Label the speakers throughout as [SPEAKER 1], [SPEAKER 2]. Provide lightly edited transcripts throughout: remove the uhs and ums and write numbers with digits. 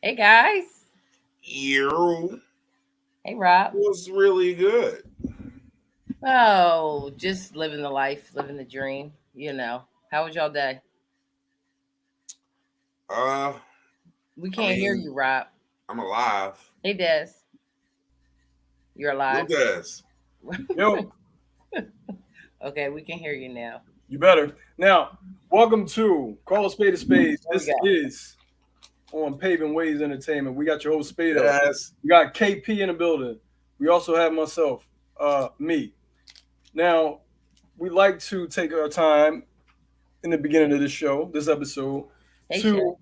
[SPEAKER 1] Hey guys.
[SPEAKER 2] You
[SPEAKER 1] Hey Rob.
[SPEAKER 2] was really good.
[SPEAKER 1] Oh, just living the life, living the dream. How was y'all day?
[SPEAKER 2] Uh,
[SPEAKER 1] We
[SPEAKER 2] I
[SPEAKER 1] can't hear
[SPEAKER 2] mean,
[SPEAKER 1] you, Rob.
[SPEAKER 2] I'm alive.
[SPEAKER 1] Hey Des, you're
[SPEAKER 2] Yo,
[SPEAKER 1] alive.
[SPEAKER 2] Des.
[SPEAKER 3] Yo,
[SPEAKER 1] Okay, we can hear you now.
[SPEAKER 3] you better. Now, welcome to Call a Spade a Spade.
[SPEAKER 1] There we
[SPEAKER 3] This
[SPEAKER 1] go.
[SPEAKER 3] is on Paving Ways Entertainment. We got your host Spado.
[SPEAKER 2] Des.
[SPEAKER 3] We got KP in the building. We also have myself, me. Now, we like to take our time in the beginning of this show, this episode,
[SPEAKER 1] Hey Chef.
[SPEAKER 3] to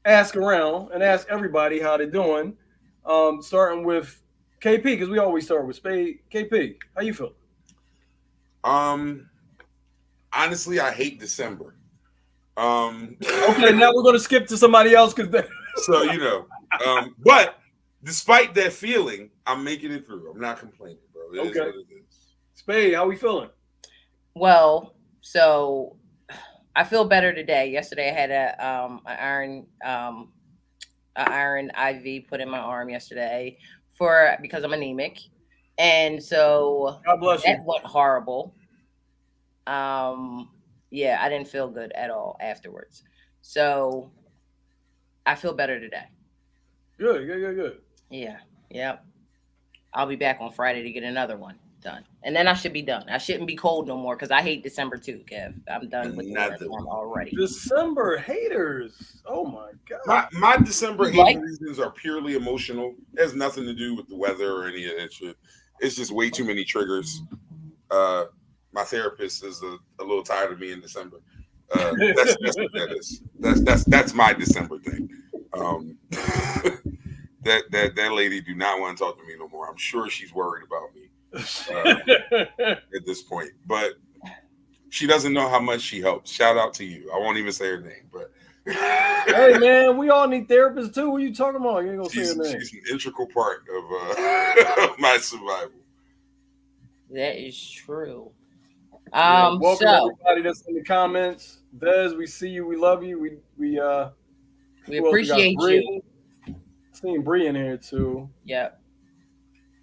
[SPEAKER 3] ask around and ask everybody how they're doing. Starting with KP, because we always start with Spade. KP, how you feel?
[SPEAKER 2] Um, Honestly, I hate December. Um,
[SPEAKER 3] Okay, now we're gonna skip to somebody else because
[SPEAKER 2] so but despite that feeling, I'm making it through. I'm not complaining, bro. It is
[SPEAKER 3] okay.
[SPEAKER 2] what it is.
[SPEAKER 3] Spade, how we feeling?
[SPEAKER 1] Well, so I feel better today. Yesterday I had an iron IV put in my arm yesterday for because I'm anemic, and so
[SPEAKER 3] God bless
[SPEAKER 1] that
[SPEAKER 3] you.
[SPEAKER 1] went horrible. Um, yeah, I didn't feel good at all afterwards. So I feel better today.
[SPEAKER 3] Good, good, good, good.
[SPEAKER 1] Yeah, yeah. I'll be back on Friday to get another one done, and then I should be done. I shouldn't be cold no more because I hate December too, Kev. I'm done with the winter
[SPEAKER 2] Another
[SPEAKER 1] time
[SPEAKER 2] one.
[SPEAKER 1] already.
[SPEAKER 3] December haters. Oh my god.
[SPEAKER 2] My December
[SPEAKER 1] You like?
[SPEAKER 2] hating reasons are purely emotional. It has nothing to do with the weather or any of that shit. It's just way too many triggers. Uh, my therapist is a little tired of me in December. That's what that is. That's my December thing. Um, that lady do not want to talk to me no more. I'm sure she's worried about me at this point, but she doesn't know how much she helps. Shout out to you. I won't even say her name, but
[SPEAKER 3] Hey man, we all need therapists too. What are you talking about? You ain't gonna say her name.
[SPEAKER 2] she's an integral part of of my survival.
[SPEAKER 1] That is true.
[SPEAKER 3] Yeah, welcome
[SPEAKER 1] So
[SPEAKER 3] everybody that's in the comments. Des, we see you, we love you. We
[SPEAKER 1] we
[SPEAKER 3] who else we got?
[SPEAKER 1] appreciate you.
[SPEAKER 3] Bree. Seeing Bree in here too.
[SPEAKER 1] Yep.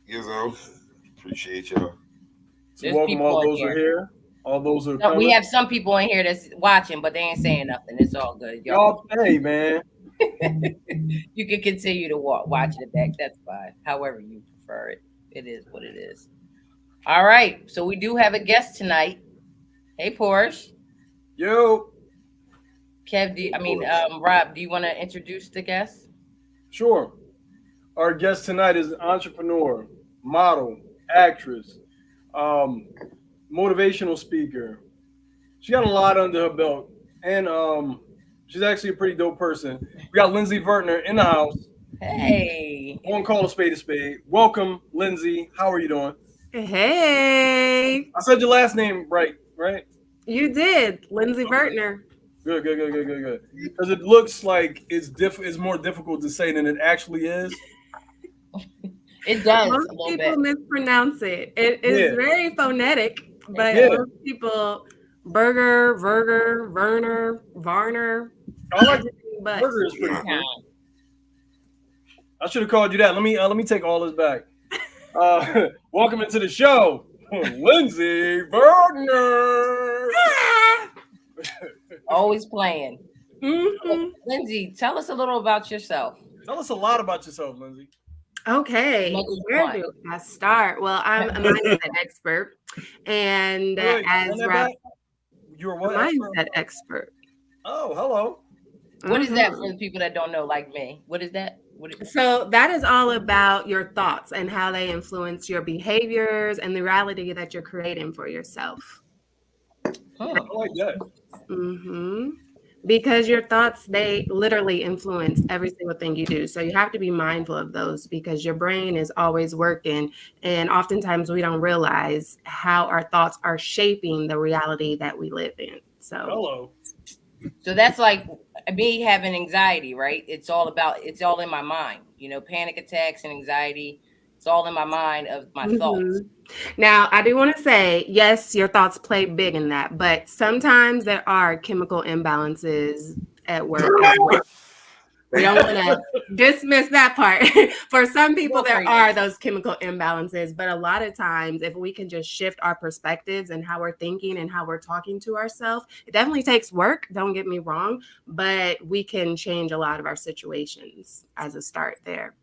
[SPEAKER 2] You know, appreciate y'all.
[SPEAKER 3] So
[SPEAKER 1] There's
[SPEAKER 3] welcome
[SPEAKER 1] people
[SPEAKER 3] all
[SPEAKER 1] in
[SPEAKER 3] those who are
[SPEAKER 1] here.
[SPEAKER 3] here, all those who are
[SPEAKER 1] We
[SPEAKER 3] coming.
[SPEAKER 1] have some people in here that's watching, but they ain't saying nothing. It's all good. Y'all
[SPEAKER 3] Y'all, hey man.
[SPEAKER 1] you can continue to watch it back. That's fine. However you prefer it. It is what it is. All right. So we do have a guest tonight. Hey, Porsche.
[SPEAKER 3] Yo,
[SPEAKER 1] Kev, Rob, do you want to introduce the guest?
[SPEAKER 3] sure. Our guest tonight is an entrepreneur, model, actress, um, motivational speaker. She got a lot under her belt, and she's actually a pretty dope person. We got Lindsay Vertner in the house.
[SPEAKER 1] Hey.
[SPEAKER 3] I won't call a spade a spade. Welcome, Lindsay. How are you doing?
[SPEAKER 4] Hey,
[SPEAKER 3] I said your last name right, right?
[SPEAKER 4] you did, Lindsay
[SPEAKER 3] Okay.
[SPEAKER 4] Vertner.
[SPEAKER 3] Good, good, good, good, good, good. Because it looks like it's more difficult to say than it actually is.
[SPEAKER 1] It does
[SPEAKER 4] Most
[SPEAKER 1] a little
[SPEAKER 4] people
[SPEAKER 1] bit.
[SPEAKER 4] mispronounce it. It is
[SPEAKER 3] Yeah,
[SPEAKER 4] very phonetic, but
[SPEAKER 3] yeah.
[SPEAKER 4] most people Burger, Verger, Verner, Varner,
[SPEAKER 3] I like
[SPEAKER 4] everything but.
[SPEAKER 3] burger is pretty
[SPEAKER 2] Yeah.
[SPEAKER 3] cool. I should have called you that. Let me take all this back. Welcome into the show, Lindsay Vertner.
[SPEAKER 1] Always playing.
[SPEAKER 4] hmm
[SPEAKER 1] Lindsay, tell us a little about yourself.
[SPEAKER 3] Tell us a lot about yourself, Lindsay.
[SPEAKER 4] Okay,
[SPEAKER 1] Make it
[SPEAKER 4] where
[SPEAKER 1] fun.
[SPEAKER 4] do I start? Well, I'm a mindset expert, and
[SPEAKER 3] Wait, run
[SPEAKER 4] as
[SPEAKER 3] that
[SPEAKER 4] Rob,
[SPEAKER 3] back. You're
[SPEAKER 4] a
[SPEAKER 3] what expert?
[SPEAKER 4] mindset expert.
[SPEAKER 3] Oh, hello.
[SPEAKER 1] What is that for
[SPEAKER 4] Mhm.
[SPEAKER 1] the people that don't know, like me? What is that? What is
[SPEAKER 4] So that is all about your thoughts and how they influence your behaviors and the reality that you're creating for yourself.
[SPEAKER 1] huh.
[SPEAKER 3] I like that.
[SPEAKER 4] hmm Because your thoughts, they literally influence every single thing you do. So you have to be mindful of those because your brain is always working. And oftentimes we don't realize how our thoughts are shaping the reality that we live in. So,
[SPEAKER 3] Hello.
[SPEAKER 1] So that's like me having anxiety, right? It's all in my mind. Panic attacks and anxiety. It's all in my mind of my thoughts.
[SPEAKER 4] mhm. Now, I do want to say, yes, your thoughts play big in that, but sometimes there are chemical imbalances at work as well. We don't want to dismiss that part. For some people,
[SPEAKER 1] Go
[SPEAKER 4] there
[SPEAKER 1] crazy.
[SPEAKER 4] are those chemical imbalances, but a lot of times, if we can just shift our perspectives and how we're thinking and how we're talking to ourselves, it definitely takes work. Don't get me wrong, but we can change a lot of our situations as a start there.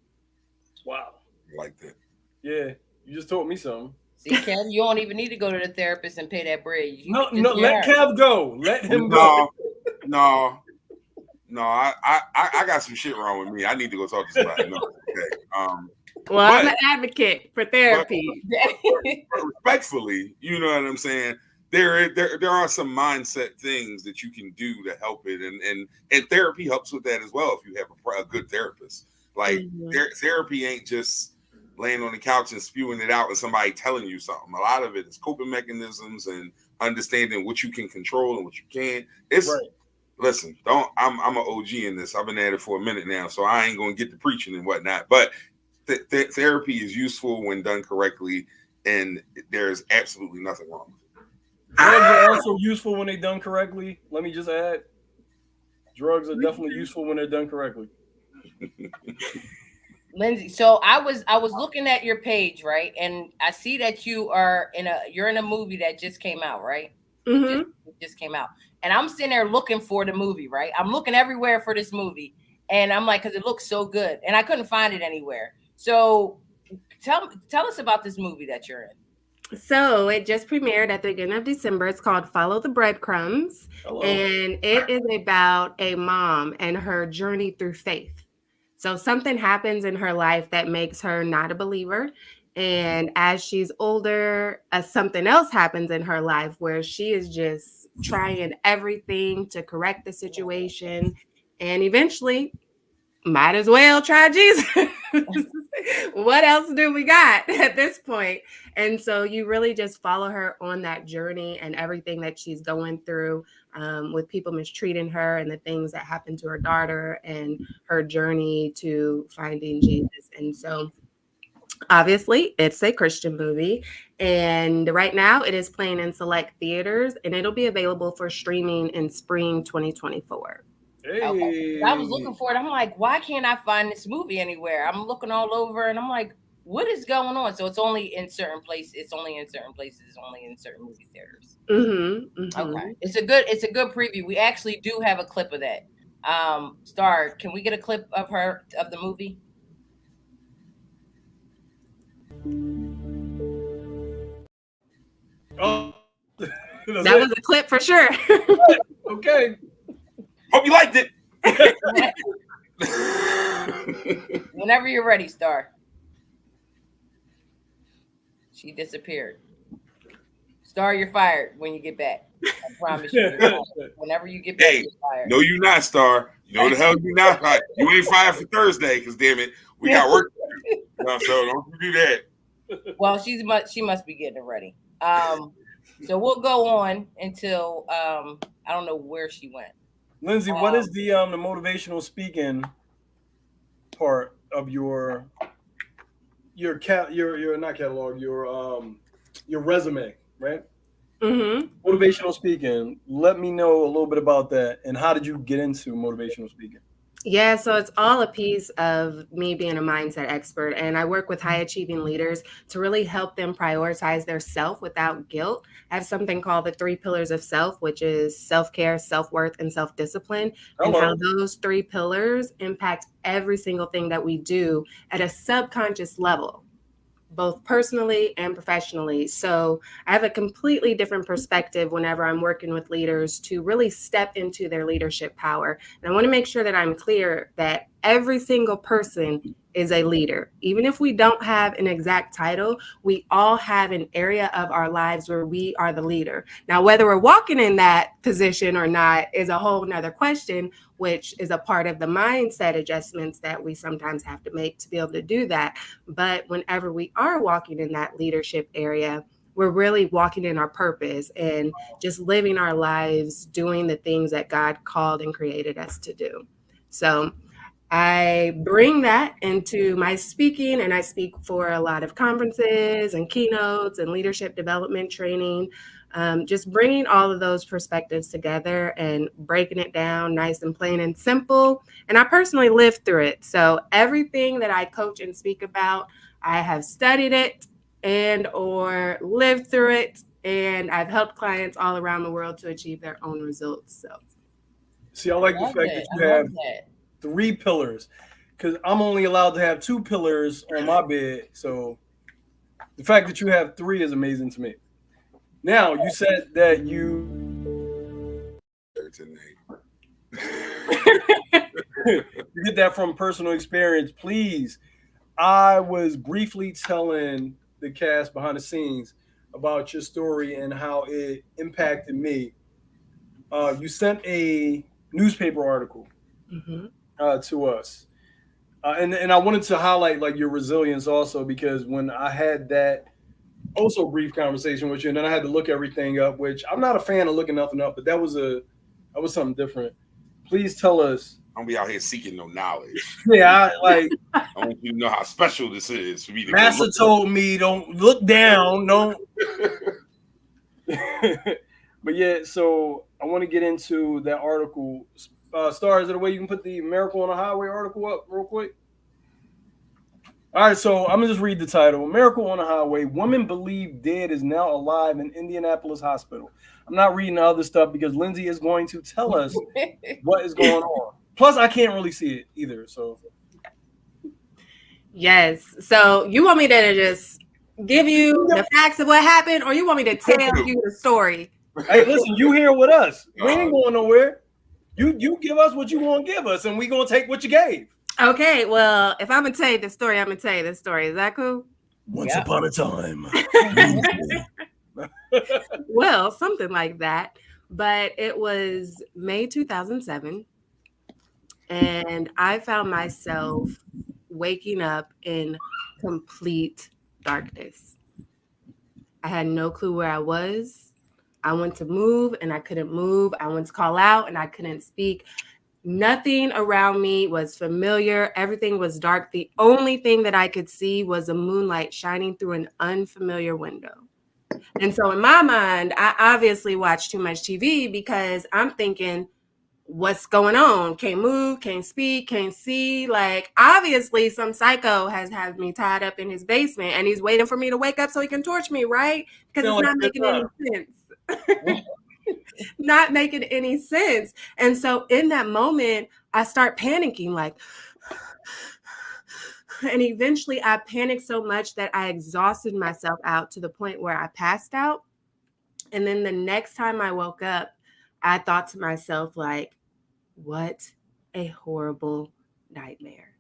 [SPEAKER 3] Wow.
[SPEAKER 2] I like that.
[SPEAKER 3] Yeah, you just told me something.
[SPEAKER 1] See, Kev, you don't even need to go to the therapist and pay that bread. You
[SPEAKER 3] No,
[SPEAKER 1] can
[SPEAKER 3] no,
[SPEAKER 1] just
[SPEAKER 3] let
[SPEAKER 1] get her.
[SPEAKER 3] Kev go. Let him go.
[SPEAKER 2] No, no, no. I got some shit wrong with me. I need to go talk to somebody. No, okay.
[SPEAKER 4] Well, I'm
[SPEAKER 2] But-
[SPEAKER 4] an advocate for therapy.
[SPEAKER 2] but respectfully, you know what I'm saying. There are some mindset things that you can do to help it, and therapy helps with that as well. If you have a good therapist, like therapy ain't just laying on the couch and spewing it out and somebody telling you something. A lot of it is coping mechanisms and understanding what you can control and what you can't. It's
[SPEAKER 3] Right.
[SPEAKER 2] Listen, I'm an OG in this. I've been at it for a minute now, so I ain't gonna get to preaching and whatnot. But therapy is useful when done correctly, and there's absolutely nothing wrong with it.
[SPEAKER 3] Drugs are also useful when they're done correctly. Let me just add, drugs are definitely useful when they're done correctly.
[SPEAKER 1] Lindsay, so I was looking at your page, right? And I see that you're in a movie that just came out, right?
[SPEAKER 4] Mm-hmm.
[SPEAKER 1] It just came out. And I'm sitting there looking for the movie, right? I'm looking everywhere for this movie. And I'm like, because it looks so good. And I couldn't find it anywhere. So tell us about this movie that you're in.
[SPEAKER 4] So it just premiered at the beginning of December. It's called Follow the Breadcrumbs.
[SPEAKER 3] Hello.
[SPEAKER 4] And it is about a mom and her journey through faith. So something happens in her life that makes her not a believer. And as she's older, something else happens in her life where she is just trying everything to correct the situation. And eventually, might as well try Jesus. What else do we got at this point? And so you really just follow her on that journey and everything that she's going through, with people mistreating her and the things that happened to her daughter and her journey to finding Jesus. And so obviously it's a Christian movie, and right now it is playing in select theaters, and it'll be available for streaming in spring 2024.
[SPEAKER 3] Hey.
[SPEAKER 1] Okay. I was looking for it. I'm like, why can't I find this movie anywhere? I'm looking all over and I'm like, what is going on? So it's only in certain places. It's only in certain places. It's only in certain movie theaters.
[SPEAKER 4] Mm-hmm, mm-hmm.
[SPEAKER 1] Okay. It's a good preview. We actually do have a clip of that. Star, can we get a clip of the movie?
[SPEAKER 3] Oh,
[SPEAKER 4] That was a clip for sure.
[SPEAKER 3] okay.
[SPEAKER 2] Hope you liked it.
[SPEAKER 1] Whenever you're ready, Star. She disappeared. Star, you're fired when you get back. I promise you. Whenever you get back,
[SPEAKER 2] Hey,
[SPEAKER 1] you're fired.
[SPEAKER 2] no, you not, Star. You know the hell you not fired. You ain't fired for Thursday, because damn it, we got work to do. No, so don't you do that.
[SPEAKER 1] Well, she must be getting it ready. So we'll go on until I don't know where she went.
[SPEAKER 3] Lindsay, what is the motivational speaking part of your not catalog, your resume, right?
[SPEAKER 4] Mm-hmm.
[SPEAKER 3] Motivational speaking. Let me know a little bit about that, and how did you get into motivational speaking?
[SPEAKER 4] Yeah, so it's all a piece of me being a mindset expert, and I work with high achieving leaders to really help them prioritize their self without guilt. I have something called the 3 pillars of self, which is self-care, self-worth, and self-discipline, and how those 3 pillars impact every single thing that we do at a subconscious level, both personally and professionally. So I have a completely different perspective whenever I'm working with leaders to really step into their leadership power. And I want to make sure that I'm clear that every single person is a leader. Even if we don't have an exact title, we all have an area of our lives where we are the leader. Now, whether we're walking in that position or not is a whole nother question, which is a part of the mindset adjustments that we sometimes have to make to be able to do that. But whenever we are walking in that leadership area, we're really walking in our purpose and just living our lives, doing the things that God called and created us to do. So I bring that into my speaking, and I speak for a lot of conferences and keynotes and leadership development training. Just bringing all of those perspectives together and breaking it down nice and plain and simple. And I personally lived through it. So everything that I coach and speak about, I have studied it and or lived through it. And I've helped clients all around the world to achieve their own results. So
[SPEAKER 3] See, I
[SPEAKER 1] I
[SPEAKER 3] like the
[SPEAKER 1] love
[SPEAKER 3] fact that
[SPEAKER 1] it. I
[SPEAKER 3] you
[SPEAKER 1] love
[SPEAKER 3] have
[SPEAKER 1] that.
[SPEAKER 3] 3 pillars, because I'm only allowed to have 2 pillars on my bed. So the fact that you have 3 is amazing to me. Now, you said that you get that from personal experience. Please, I was briefly telling the cast behind the scenes about your story and how it impacted me. You sent a newspaper article
[SPEAKER 4] mhm.
[SPEAKER 3] to us, and I wanted to highlight like your resilience also, because when I had that also brief conversation with you, and then I had to look everything up, which I'm not a fan of looking nothing up, but that was something different. Please tell us.
[SPEAKER 2] I'm gonna be out here seeking no knowledge.
[SPEAKER 3] Yeah, like
[SPEAKER 2] I want you to know how special this is for me to go
[SPEAKER 3] Massa
[SPEAKER 2] look
[SPEAKER 3] told me, don't look down, don't. But yeah, so I want to get into that article. Star, is there a way you can put the Miracle on the Highway article up real quick? All right, so I'm gonna just read the title. Miracle on the Highway. Woman believed dead is now alive in Indianapolis hospital. I'm not reading the other stuff because Lindsay is going to tell us what is going on. Plus, I can't really see it either. So,
[SPEAKER 4] Yes. So you want me to just give you the facts of what happened, or you want me to tell you the story?
[SPEAKER 3] hey, listen, you here with us. We
[SPEAKER 2] Uh,
[SPEAKER 3] ain't going nowhere. You give us what you want to give us, and we gonna take what you gave.
[SPEAKER 4] Okay. Well, if I'm gonna tell you the story, I'm gonna tell you the story. Is that cool?
[SPEAKER 3] Once
[SPEAKER 1] Yeah.
[SPEAKER 3] upon a time.
[SPEAKER 4] Well, something like that. But it was May 2007, and I found myself waking up in complete darkness. I had no clue where I was. I went to move and I couldn't move. I went to call out and I couldn't speak. Nothing around me was familiar. Everything was dark. The only thing that I could see was a moonlight shining through an unfamiliar window. And so in my mind, I obviously watched too much TV because I'm thinking, what's going on? Can't move, can't speak, can't see. Like, obviously, some psycho has had me tied up in his basement and he's waiting for me to wake up so he can torch me, right? Because
[SPEAKER 3] Feel
[SPEAKER 4] it's
[SPEAKER 3] like
[SPEAKER 4] not
[SPEAKER 3] a good
[SPEAKER 4] making any
[SPEAKER 3] time.
[SPEAKER 4] sense. Not making any sense. And so in that moment, I start panicking, like, and eventually I panicked so much that I exhausted myself out to the point where I passed out. And then the next time I woke up, I thought to myself, like, what a horrible nightmare.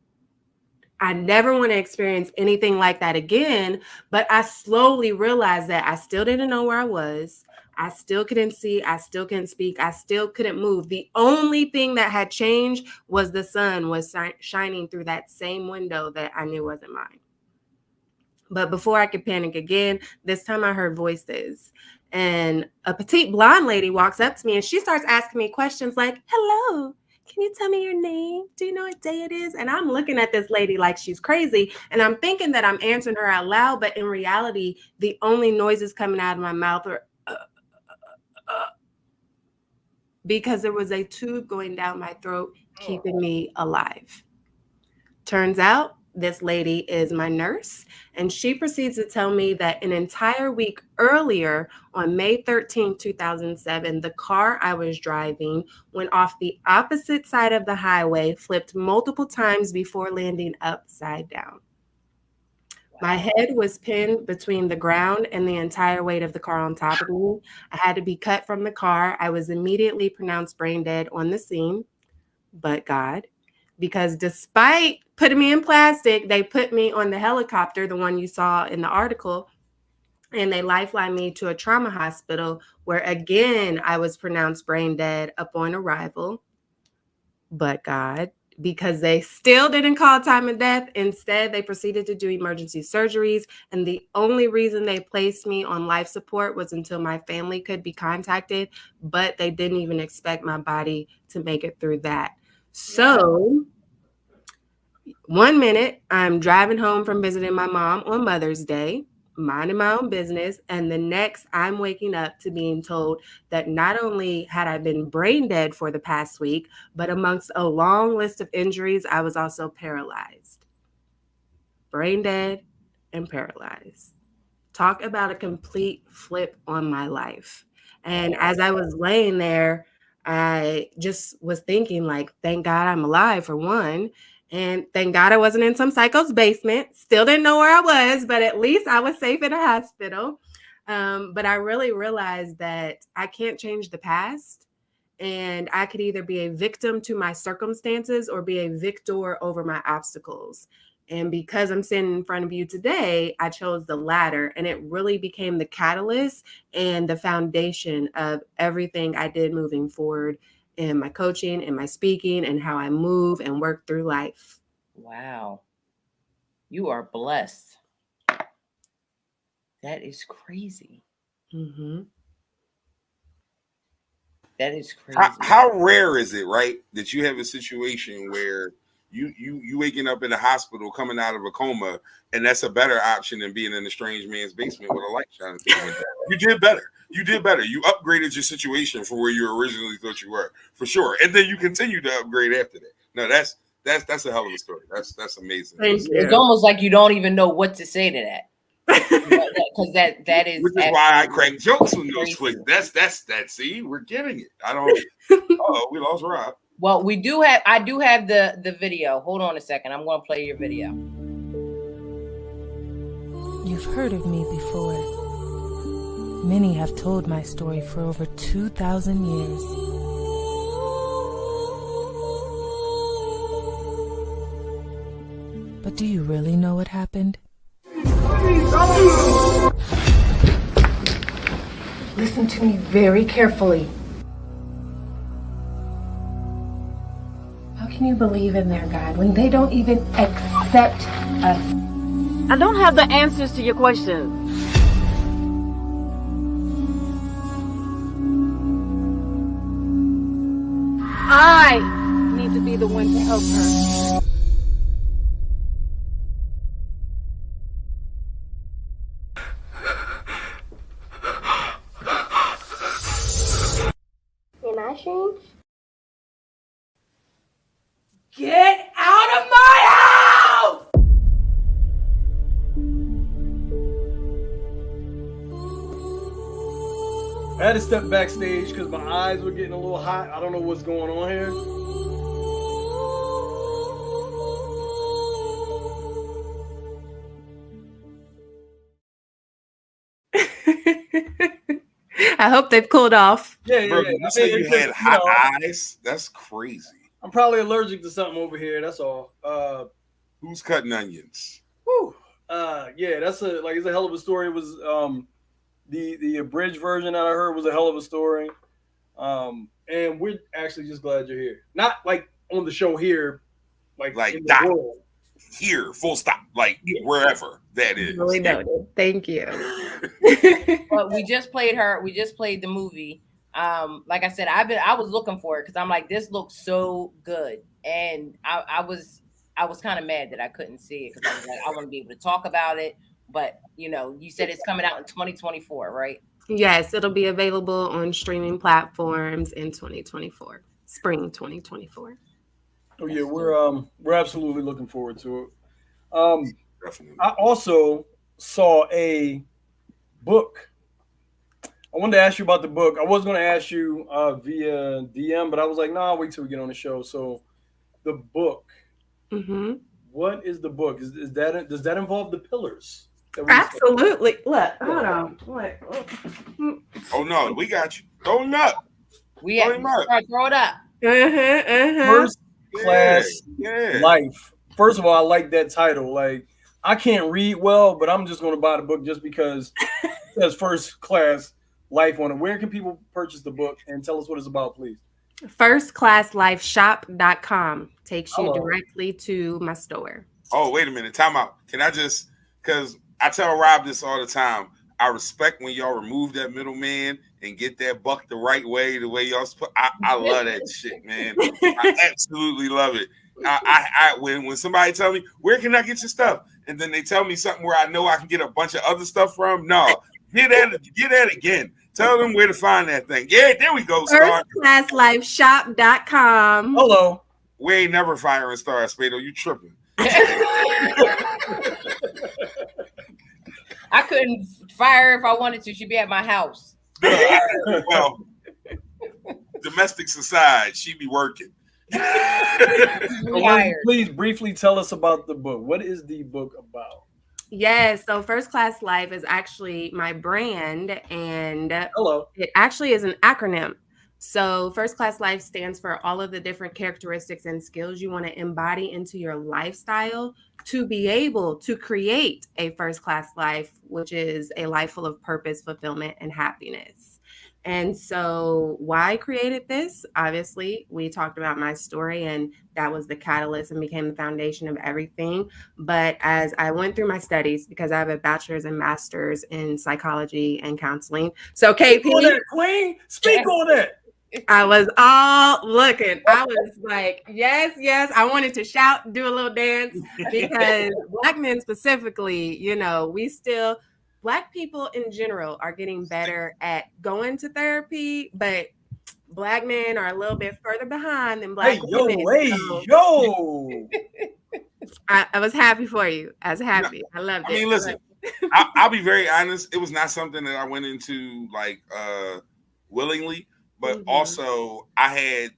[SPEAKER 4] I never want to experience anything like that again. But I slowly realized that I still didn't know where I was. I still couldn't see. I still couldn't speak. I still couldn't move. The only thing that had changed was the sun was shining through that same window that I knew wasn't mine. But before I could panic again, this time I heard voices. And a petite blonde lady walks up to me and she starts asking me questions like, hello, can you tell me your name? Do you know what day it is? And I'm looking at this lady like she's crazy. And I'm thinking that I'm answering her out loud. But in reality, the only noises coming out of my mouth are because there was a tube going down my throat, keeping me alive. Turns out this lady is my nurse, and she proceeds to tell me that an entire week earlier, on May 13th, 2007, the car I was driving went off the opposite side of the highway, flipped multiple times before landing upside down. My head was pinned between the ground and the entire weight of the car on top of me. I had to be cut from the car. I was immediately pronounced brain dead on the scene, but God, because despite putting me in plastic, they put me on the helicopter, the one you saw in the article, and they lifelined me to a trauma hospital where again I was pronounced brain dead upon arrival. But God, because they still didn't call time of death. Instead, they proceeded to do emergency surgeries. And the only reason they placed me on life support was until my family could be contacted. But they didn't even expect my body to make it through that. So, 1 minute, I'm driving home from visiting my mom on Mother's Day. minding my own business. And the next, I'm waking up to being told that not only had I been brain dead for the past week, but amongst a long list of injuries, I was also paralyzed. Brain dead and paralyzed. Talk about a complete flip on my life. And as I was laying there, I just was thinking, like, thank God I'm alive for one. And thank God I wasn't in some psycho's basement. Still didn't know where I was, but at least I was safe in a hospital. But I really realized that I can't change the past. And I could either be a victim to my circumstances or be a victor over my obstacles. And because I'm sitting in front of you today, I chose the latter. And it really became the catalyst and the foundation of everything I did moving forward in my coaching and my speaking and how I move and work through life.
[SPEAKER 1] Wow. You are blessed. That is crazy.
[SPEAKER 4] Mm-hmm.
[SPEAKER 1] That is crazy.
[SPEAKER 2] How rare is it, right, that you have a situation where you waking up in the hospital coming out of a coma, and that's a better option than being in a strange man's basement with a light shining through the window. You did better. You did better. You upgraded your situation from where you originally thought you were, for sure. And then you continue to upgrade after that. No, that's a hell of a story. That's amazing.
[SPEAKER 1] It's almost like you don't even know what to say to that. Because that is,
[SPEAKER 2] which is why I crack jokes with those flicks. That's see, we're getting it. I don't. Oh, we lost Rob.
[SPEAKER 1] Well, I do have the video. Hold on a second. I'm going to play your video.
[SPEAKER 5] You've heard of me before. Many have told my story for over 2,000 years. But do you really know what happened?
[SPEAKER 6] Listen to me very carefully. How can you believe in their God when they don't even accept us?
[SPEAKER 7] I don't have the answers to your questions. I need to be the one to help her.
[SPEAKER 8] Am I strange?
[SPEAKER 1] Get out of my house!
[SPEAKER 3] I had to step backstage because my eyes were getting a little hot. I don't know what's going on here.
[SPEAKER 4] I hope they've cooled off.
[SPEAKER 3] Yeah.
[SPEAKER 2] Bro, you say you had hot eyes? That's crazy.
[SPEAKER 3] I'm probably allergic to something over here. That's all.
[SPEAKER 2] Who's cutting onions?
[SPEAKER 3] Whew. Yeah, it's a hell of a story. It was the abridged version that I heard was a hell of a story. And we're actually just glad you're here. Not like on the show here, like in the world.
[SPEAKER 2] Here, full stop, like wherever that is.
[SPEAKER 4] Really noted. Thank you.
[SPEAKER 1] Well, we just played the movie. Like I said, I was looking for it because I'm like, this looks so good, and I was kind of mad that I couldn't see it because I was like, I want to be able to talk about it. But you said it's coming out in 2024, right?
[SPEAKER 4] Yes, it'll be available on streaming platforms in 2024, spring 2024.
[SPEAKER 3] Oh yeah, we're absolutely looking forward to it.
[SPEAKER 2] Definitely.
[SPEAKER 3] I also saw a book. I wanted to ask you about the book. I was going to ask you via DM, but I was like, no, I'll wait till we get on the show. So, the book.
[SPEAKER 4] Mm-hmm.
[SPEAKER 3] What is the book? Does that involve the pillars?
[SPEAKER 4] Absolutely. Look, hold on. What?
[SPEAKER 2] Oh no, we got you. Throw him up.
[SPEAKER 1] Throw it up.
[SPEAKER 3] First class
[SPEAKER 2] Yeah.
[SPEAKER 3] life. First of all, I like that title. Like, I can't read well, but I'm just going to buy the book just because it says first class life on it. Where can people purchase the book, and tell us what it's about, please?
[SPEAKER 4] Firstclasslifeshop.com takes you directly to my store.
[SPEAKER 2] Oh, wait a minute. Time out. Can I just, because I tell Rob this all the time, I respect when y'all remove that middleman and get that buck the right way, the way y'all supposed. I love that shit, man. I absolutely love it. When somebody tell me, where can I get your stuff? and then they tell me something where I know I can get a bunch of other stuff from. No, get at again. Tell them where to find that thing. Yeah, there we go, Star.
[SPEAKER 4] Firstclasslifeshop.com.
[SPEAKER 3] Hello.
[SPEAKER 2] We ain't never firing Star, Spade. You tripping.
[SPEAKER 1] I couldn't fire her if I wanted to. She'd be at my house.
[SPEAKER 2] Well, domestics aside, she be working.
[SPEAKER 3] Please briefly tell us about the book. What is the book about?
[SPEAKER 4] Yes, so First Class Life is actually my brand, and
[SPEAKER 3] Hello.
[SPEAKER 4] it actually is an acronym. So First Class Life stands for all of the different characteristics and skills you want to embody into your lifestyle to be able to create a first class life, which is a life full of purpose, fulfillment, and happiness. And so why I created this? Obviously, we talked about my story, and that was the catalyst and became the foundation of everything. But as I went through my studies, because I have a bachelor's and master's in psychology and counseling. So KP,
[SPEAKER 3] Speak on that, Queen. Speak on that.
[SPEAKER 4] I was all looking. I was like, yes, yes. I wanted to shout, do a little dance, because Black men specifically, Black people in general are getting better at going to therapy, but Black men are a little bit further behind than Black women. I was happy for you. I was happy. I loved it.
[SPEAKER 2] I mean, listen, I'll be very honest. It was not something that I went into like willingly. But also, I had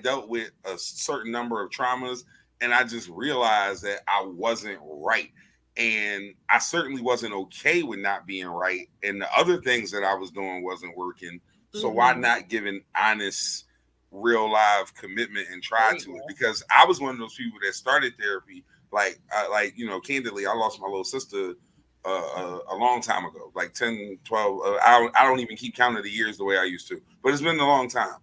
[SPEAKER 2] dealt with a certain number of traumas, and I just realized that I wasn't right. And I certainly wasn't okay with not being right. And the other things that I was doing wasn't working. So why not give an honest, real live commitment and try to it? Because I was one of those people that started therapy. Candidly, I lost my little sister a long time ago, like 10, 12. I don't even keep count of the years the way I used to, but it's been a long time.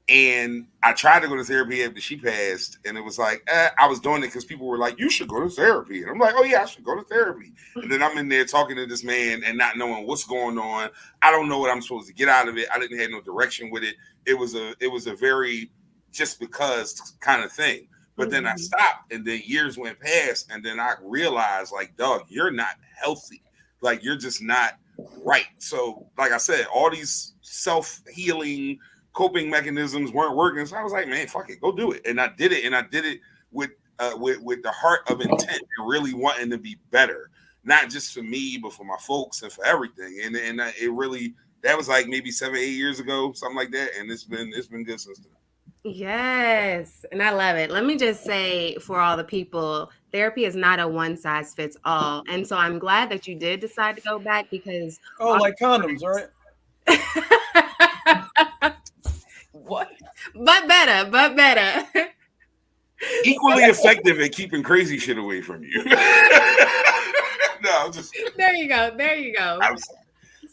[SPEAKER 2] And I tried to go to therapy after she passed, and it was like, I was doing it because people were like, you should go to therapy. And I'm like, oh yeah, I should go to therapy. And then I'm in there talking to this man and not knowing what's going on. I don't know what I'm supposed to get out of it. I didn't have no direction with it. It was a very just because kind of thing. But then I stopped, and then years went past, and then I realized, like, dog, you're not healthy. Like, you're just not right. So, like I said, all these self-healing coping mechanisms weren't working. So I was like, man, fuck it, go do it. And I did it, and I did it with the heart of intent and really wanting to be better, not just for me, but for my folks and for everything. And it really, that was like maybe 7-8 years ago, something like that. And it's been good since then.
[SPEAKER 4] Yes, and I love it. Let me just say for all the people, therapy is not a one size fits all. And so I'm glad that you did decide to go back, because
[SPEAKER 3] like condoms, right?
[SPEAKER 1] What?
[SPEAKER 4] But better.
[SPEAKER 2] Equally effective at keeping crazy shit away from you. No, just
[SPEAKER 4] there you go.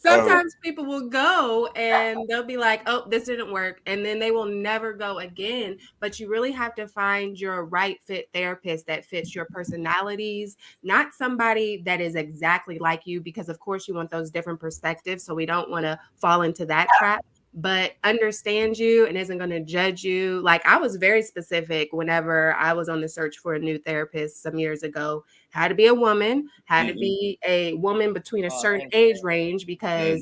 [SPEAKER 4] Sometimes people will go and they'll be like, oh, this didn't work. And then they will never go again. But you really have to find your right fit therapist that fits your personalities, not somebody that is exactly like you, because of course you want those different perspectives. So we don't want to fall into that trap, but understand you and isn't going to judge you. Like, I was very specific whenever I was on the search for a new therapist some years ago. Had to be a woman, had to be a woman between a certain age range, because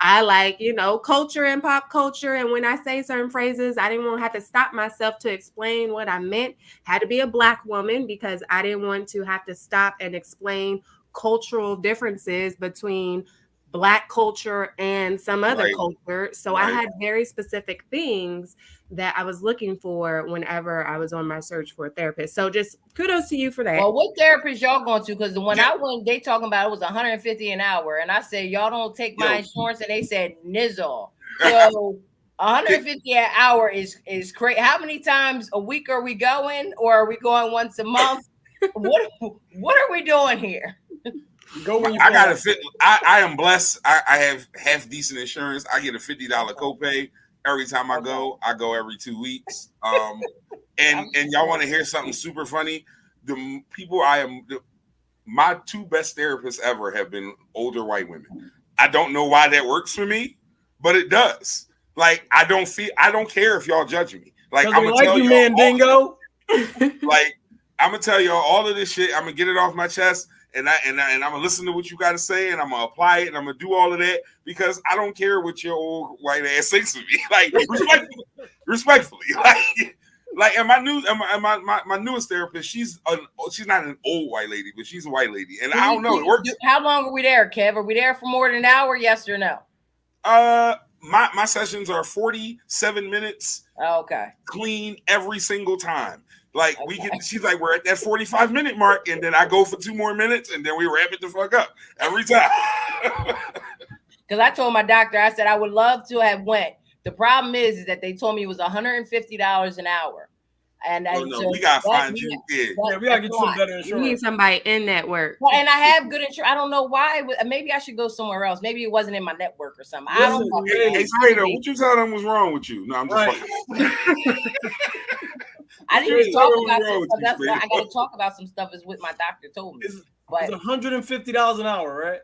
[SPEAKER 4] I like, culture and pop culture. And when I say certain phrases, I didn't want to have to stop myself to explain what I meant. Had to be a Black woman, because I didn't want to have to stop and explain cultural differences between Black culture and some other culture. So I had very specific things that I was looking for whenever I was on my search for a therapist. So just kudos to you for that.
[SPEAKER 1] Well, what therapist y'all going to? Because when I went, they talking about it was $150 an hour, and I said, y'all don't take my insurance, and they said nizzle. So $150 an hour is crazy. How many times a week are we going, or are we going once a month? What are we doing here?
[SPEAKER 3] Go when you
[SPEAKER 2] I got I am blessed. I have half decent insurance. I get a $50 copay every time I go. I go every 2 weeks. And y'all want to hear something super funny? The people my two best therapists ever have been older white women. I don't know why that works for me, but it does. Like, I don't care if y'all judge me. Like, I'm gonna tell you,
[SPEAKER 3] Mandingo.
[SPEAKER 2] Like, I'm gonna tell y'all all of this shit. I'm gonna get it off my chest, and I'm gonna listen to what you gotta say, and I'm gonna apply it, and I'm gonna do all of that because I don't care what your old white ass thinks of me. Like respectfully, like and my newest therapist, she's not an old white lady, but she's a white lady, and I don't know. It works.
[SPEAKER 1] How long are we there, Kev? Are we there for more than an hour? Yes or no?
[SPEAKER 2] My sessions are 47 minutes.
[SPEAKER 1] Oh, okay.
[SPEAKER 2] Clean every single time. Like she's like, we're at that 45-minute mark, and then I go for 2 more minutes, and then we wrap it the fuck up every time.
[SPEAKER 1] Because I told my doctor, I said I would love to have went. The problem is that they told me it was $150 an hour. And
[SPEAKER 2] no, we gotta find you.
[SPEAKER 3] Yeah, we gotta get some better insurance.
[SPEAKER 4] You need somebody in network.
[SPEAKER 1] Well, and I have good insurance. I don't know why. Maybe I should go somewhere else. Maybe it wasn't in my network or something. I don't know.
[SPEAKER 2] Hey, Spade, what you tell them was wrong with you? No, I'm just fucking.
[SPEAKER 1] I didn't even talk about some stuff. That's why I got to talk about some stuff. Is what my doctor told me.
[SPEAKER 3] It's $150 an hour, right?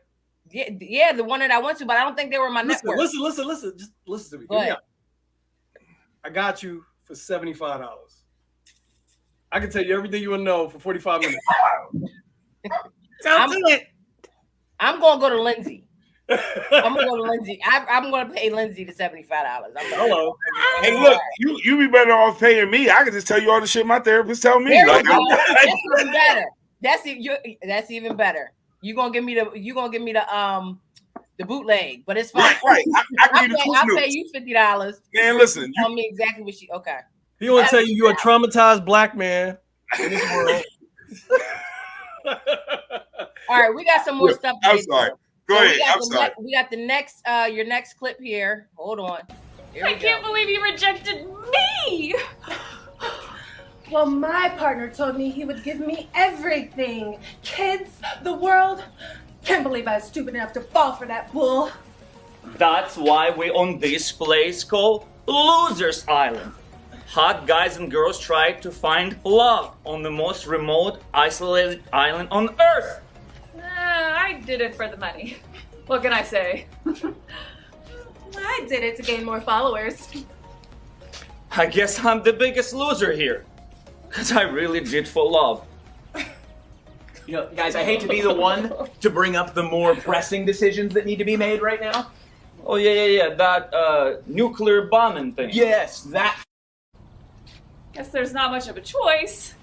[SPEAKER 1] Yeah, the one that I went to, but I don't think they were my network.
[SPEAKER 3] Listen. Just listen to me.
[SPEAKER 1] Go ahead.
[SPEAKER 3] I got you for $75. I can tell you everything you want to know for 45 minutes.
[SPEAKER 4] Don't do it.
[SPEAKER 1] I'm gonna go to Lindsay. I'm gonna go to Lindsay. I'm gonna pay Lindsay the $75.
[SPEAKER 3] Hello.
[SPEAKER 2] Hey, look, you be better off paying me. I can just tell you all the shit my therapist tell me.
[SPEAKER 1] That's even better. That's even better. You gonna give me the bootleg, but it's fine.
[SPEAKER 2] Right.
[SPEAKER 1] I'll pay you $50.
[SPEAKER 2] Man, listen.
[SPEAKER 1] Tell me exactly what she. Okay.
[SPEAKER 3] He want to tell you you're a traumatized black man in this world.
[SPEAKER 1] All right, we got some more stuff.
[SPEAKER 2] I'm sorry. Go ahead. I'm sorry.
[SPEAKER 1] We got the next, your next clip here. Hold on.
[SPEAKER 8] I can't believe you rejected me.
[SPEAKER 6] Well, my partner told me he would give me everything. Kids, the world. Can't believe I was stupid enough to fall for that bull.
[SPEAKER 9] That's why we own this place called Losers Island. Hot guys and girls try to find love on the most remote, isolated island on Earth.
[SPEAKER 8] I did it for the money. What can I say?
[SPEAKER 6] I did it to gain more followers.
[SPEAKER 9] I guess I'm the biggest loser here. Because I really did for love.
[SPEAKER 10] You know, guys, I hate to be the one to bring up the more pressing decisions that need to be made right now.
[SPEAKER 9] Oh, yeah. That nuclear bombing thing.
[SPEAKER 10] Yes, that.
[SPEAKER 8] Guess there's not much of a choice.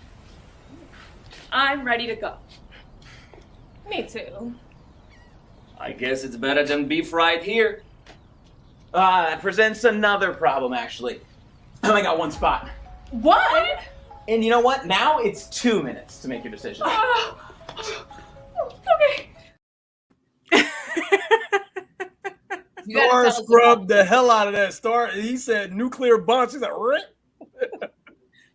[SPEAKER 8] I'm ready to go. Me too.
[SPEAKER 9] I guess it's better than beef right here.
[SPEAKER 10] That presents another problem, actually. I only got one spot.
[SPEAKER 8] What?
[SPEAKER 10] And you know what? Now it's 2 minutes to make your decision.
[SPEAKER 8] Okay.
[SPEAKER 3] Star scrubbed the hell out of that. Star, he said nuclear bomb. She's like, "Rip."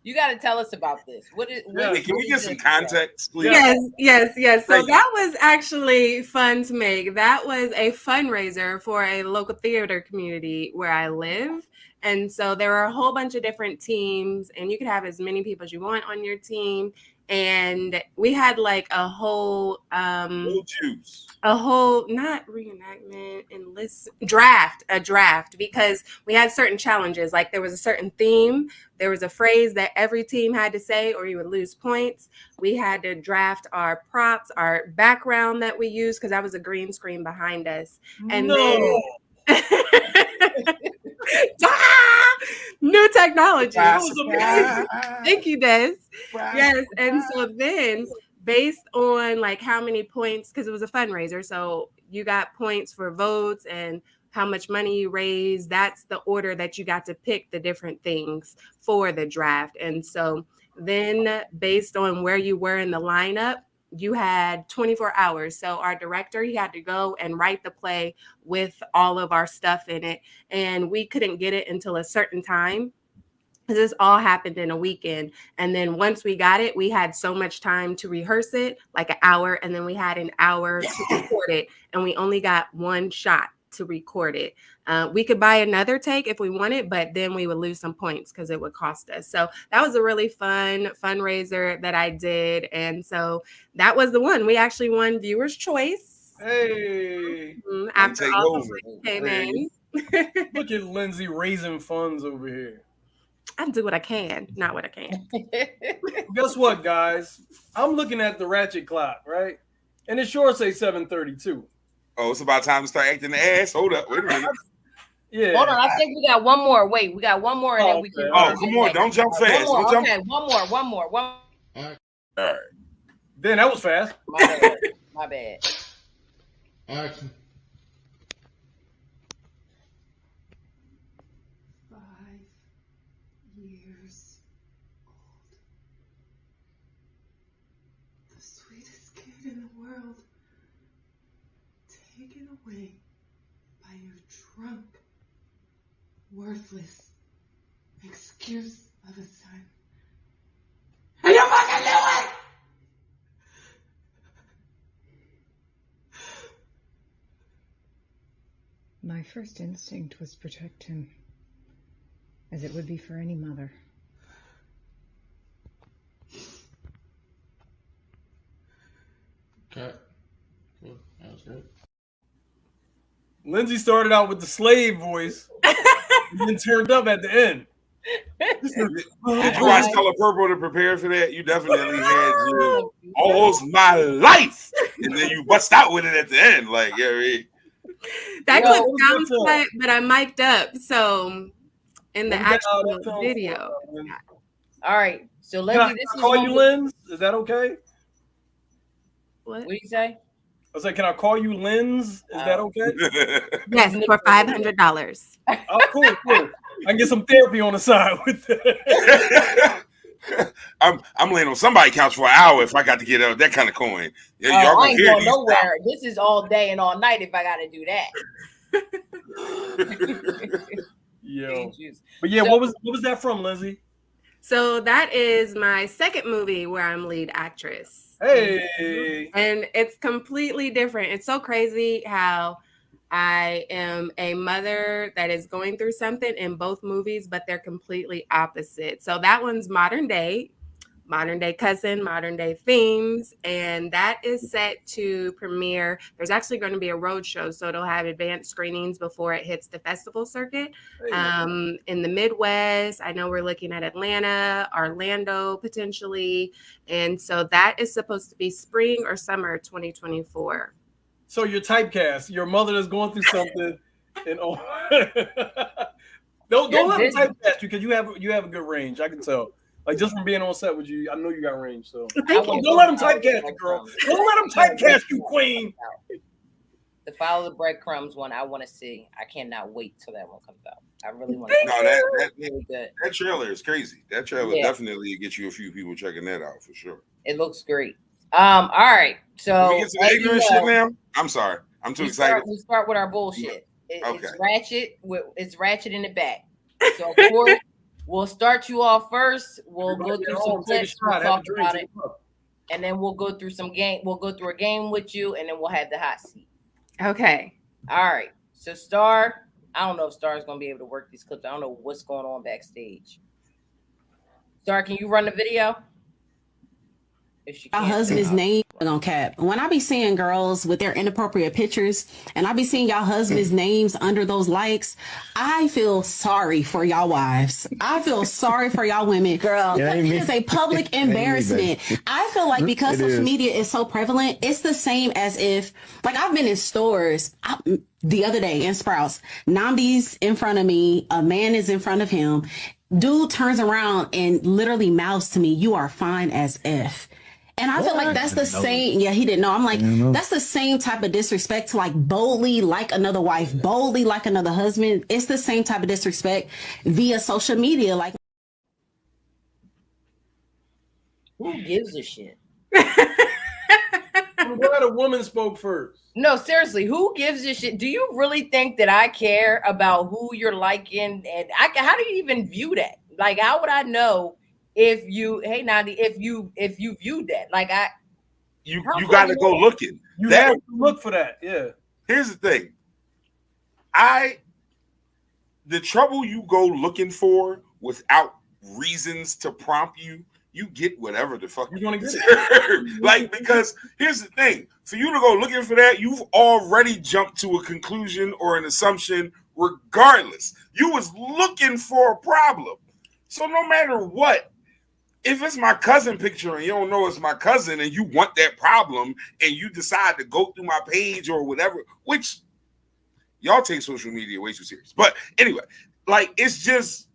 [SPEAKER 1] You got to tell us about this.
[SPEAKER 2] Can we get some context, please?
[SPEAKER 4] Yes. So that was actually fun to make. That was a fundraiser for a local theater community where I live. And so there were a whole bunch of different teams, and you could have as many people as you want on your team. And we had like a whole not reenactment and a draft, because we had certain challenges. Like there was a certain theme, there was a phrase that every team had to say or you would lose points. We had to draft our props, our background that we used, because that was a green screen behind us. And then new technology. Thank you, Des. Yes. And so then based on like how many points, because it was a fundraiser, so you got points for votes and how much money you raised. That's the order that you got to pick the different things for the draft. And so then based on where you were in the lineup, you had 24 hours. So our director, he had to go and write the play with all of our stuff in it. And we couldn't get it until a certain time. This all happened in a weekend. And then once we got it, we had so much time to rehearse it, like an hour. And then we had an hour to record it. And we only got one shot to record it. We could buy another take if we wanted, but then we would lose some points because it would cost us. So that was a really fun fundraiser that I did. And so that was the one. We actually won Viewer's Choice.
[SPEAKER 3] Hey.
[SPEAKER 4] After all the came in.
[SPEAKER 3] Look at Lindsay raising funds over here.
[SPEAKER 4] I do what I can, not what I can.
[SPEAKER 3] Guess what, guys? I'm looking at the ratchet clock, right? And it sure say 7:32.
[SPEAKER 2] Oh, it's about time to start acting the ass. Hold up, wait a minute.
[SPEAKER 3] Yeah.
[SPEAKER 1] Hold on, I think we got one more. Wait, we got one more, and then we can.
[SPEAKER 2] Oh, come on! Don't jump fast.
[SPEAKER 1] One more.
[SPEAKER 2] Don't jump.
[SPEAKER 1] Okay, one more.
[SPEAKER 2] All right.
[SPEAKER 3] Then that was fast.
[SPEAKER 1] My bad. My bad.
[SPEAKER 11] Action.
[SPEAKER 6] 5 years old. The sweetest kid in the world. Taken away by your drunk, worthless excuse of a son. And you fucking knew it!
[SPEAKER 12] My first instinct was protect him, as it would be for any mother.
[SPEAKER 11] Cut. Cool. That was good.
[SPEAKER 3] Lindsay started out with the slave voice, and then turned up at the end.
[SPEAKER 2] Did you watch Color Purple to prepare for that? You definitely had your almost my life, and then you bust out with it at the end, like
[SPEAKER 4] That clip sounds cut, but I mic'd up, so in the actual video.
[SPEAKER 1] All right, so
[SPEAKER 3] Can
[SPEAKER 1] Lindsay,
[SPEAKER 3] I
[SPEAKER 1] this is
[SPEAKER 3] call you Linz? Is that okay?
[SPEAKER 1] What do you say?
[SPEAKER 3] I was like, can I call you Linz? Is that okay?
[SPEAKER 4] Yes, for $500.
[SPEAKER 3] Oh, cool. I can get some therapy on the side with that.
[SPEAKER 2] I'm laying on somebody's couch for an hour if I got to get that kind of coin. Yeah, y'all
[SPEAKER 1] I ain't
[SPEAKER 2] hear
[SPEAKER 1] going
[SPEAKER 2] these
[SPEAKER 1] nowhere. This is all day and all night if I got to do that.
[SPEAKER 3] Yo. But yeah, what was that from, Lindsay?
[SPEAKER 4] So that is my second movie where I'm lead actress.
[SPEAKER 3] Hey.
[SPEAKER 4] And it's completely different. It's so crazy how I am a mother that is going through something in both movies, but they're completely opposite. So that one's modern day cousin, modern day themes, and that is set to premiere. There's actually going to be a road show, so it'll have advanced screenings before it hits the festival circuit. In the Midwest, I know we're looking at Atlanta, Orlando potentially, and so that is supposed to be spring or summer 2024.
[SPEAKER 3] So you're typecast. Your mother is going through something, and don't let them typecast you because you have a good range. I can tell. Like just from being on set with you, I know you got range. So don't let them typecast you, girl. Don't let them typecast you, queen.
[SPEAKER 1] The Follow the Breadcrumbs one, I want to see. I cannot wait till that one comes out. I really want to.
[SPEAKER 2] No,
[SPEAKER 1] that really good.
[SPEAKER 2] That trailer is crazy. That trailer definitely gets you a few people checking that out for sure.
[SPEAKER 1] It looks great. All right, so
[SPEAKER 2] we get some ignorant shit now. I'm sorry, I'm too excited.
[SPEAKER 1] We start with our bullshit.
[SPEAKER 2] Okay.
[SPEAKER 1] It's ratchet. It's ratchet in the back. So of course, we'll start you off first. We'll go through some clips. We'll talk about it, and then we'll go through some game. We'll go through a game with you, and then we'll have the hot seat.
[SPEAKER 4] Okay.
[SPEAKER 1] All right. So Star, I don't know if Star is gonna be able to work these clips. I don't know what's going on backstage. Star, can you run the video?
[SPEAKER 13] My husband's name on cap. When I be seeing girls with their inappropriate pictures and I be seeing y'all husband's names under those likes, I feel sorry for y'all wives. I feel sorry for y'all women. Girl, it is a public embarrassment. I feel like because social media is so prevalent, it's the same as if, like I've been in stores the other day in Sprouts, Namdi's in front of me, a man is in front of him. Dude turns around and literally mouths to me, "You are fine as F." And I feel like that's the same. Yeah, he didn't know. I'm like, that's the same type of disrespect to like boldly like another wife, boldly like another husband. It's the same type of disrespect via social media. Like,
[SPEAKER 1] who gives a shit?
[SPEAKER 3] I'm glad a woman spoke first.
[SPEAKER 1] No, seriously, who gives a shit? Do you really think that I care about who you're liking? And how do you even view that? Like, how would I know? If you, hey Nandi, if you viewed that, like
[SPEAKER 2] you got to go looking.
[SPEAKER 3] You have to look for that. Yeah.
[SPEAKER 2] Here's the thing. The trouble you go looking for without reasons to prompt you, you get whatever the fuck
[SPEAKER 3] you're gonna get.
[SPEAKER 2] Like, because here's the thing: for you to go looking for that, you've already jumped to a conclusion or an assumption. Regardless, you was looking for a problem. So no matter what, if it's my cousin picture and you don't know it's my cousin and you want that problem and you decide to go through my page or whatever, which y'all take social media way too serious. But anyway, like it's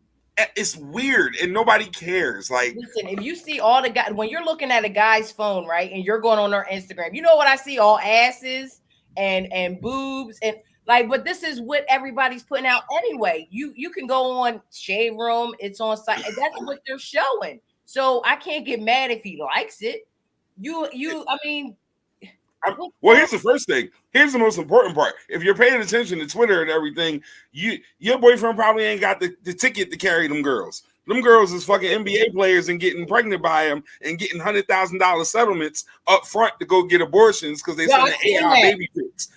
[SPEAKER 2] weird and nobody cares. Like,
[SPEAKER 1] listen, if you see all the guys, when you're looking at a guy's phone, right, and you're going on their Instagram, you know what I see? All asses and boobs and like, but this is what everybody's putting out anyway. You can go on Shade Room, it's on site, and that's what they're showing. So I can't get mad if he likes it. I mean,
[SPEAKER 2] well, here's the first thing. Here's the most important part. If you're paying attention to Twitter and everything, your boyfriend probably ain't got the ticket to carry them girls. Them girls is fucking NBA players and getting pregnant by them and getting $100,000 settlements up front to go get abortions because they send the AI baby pics.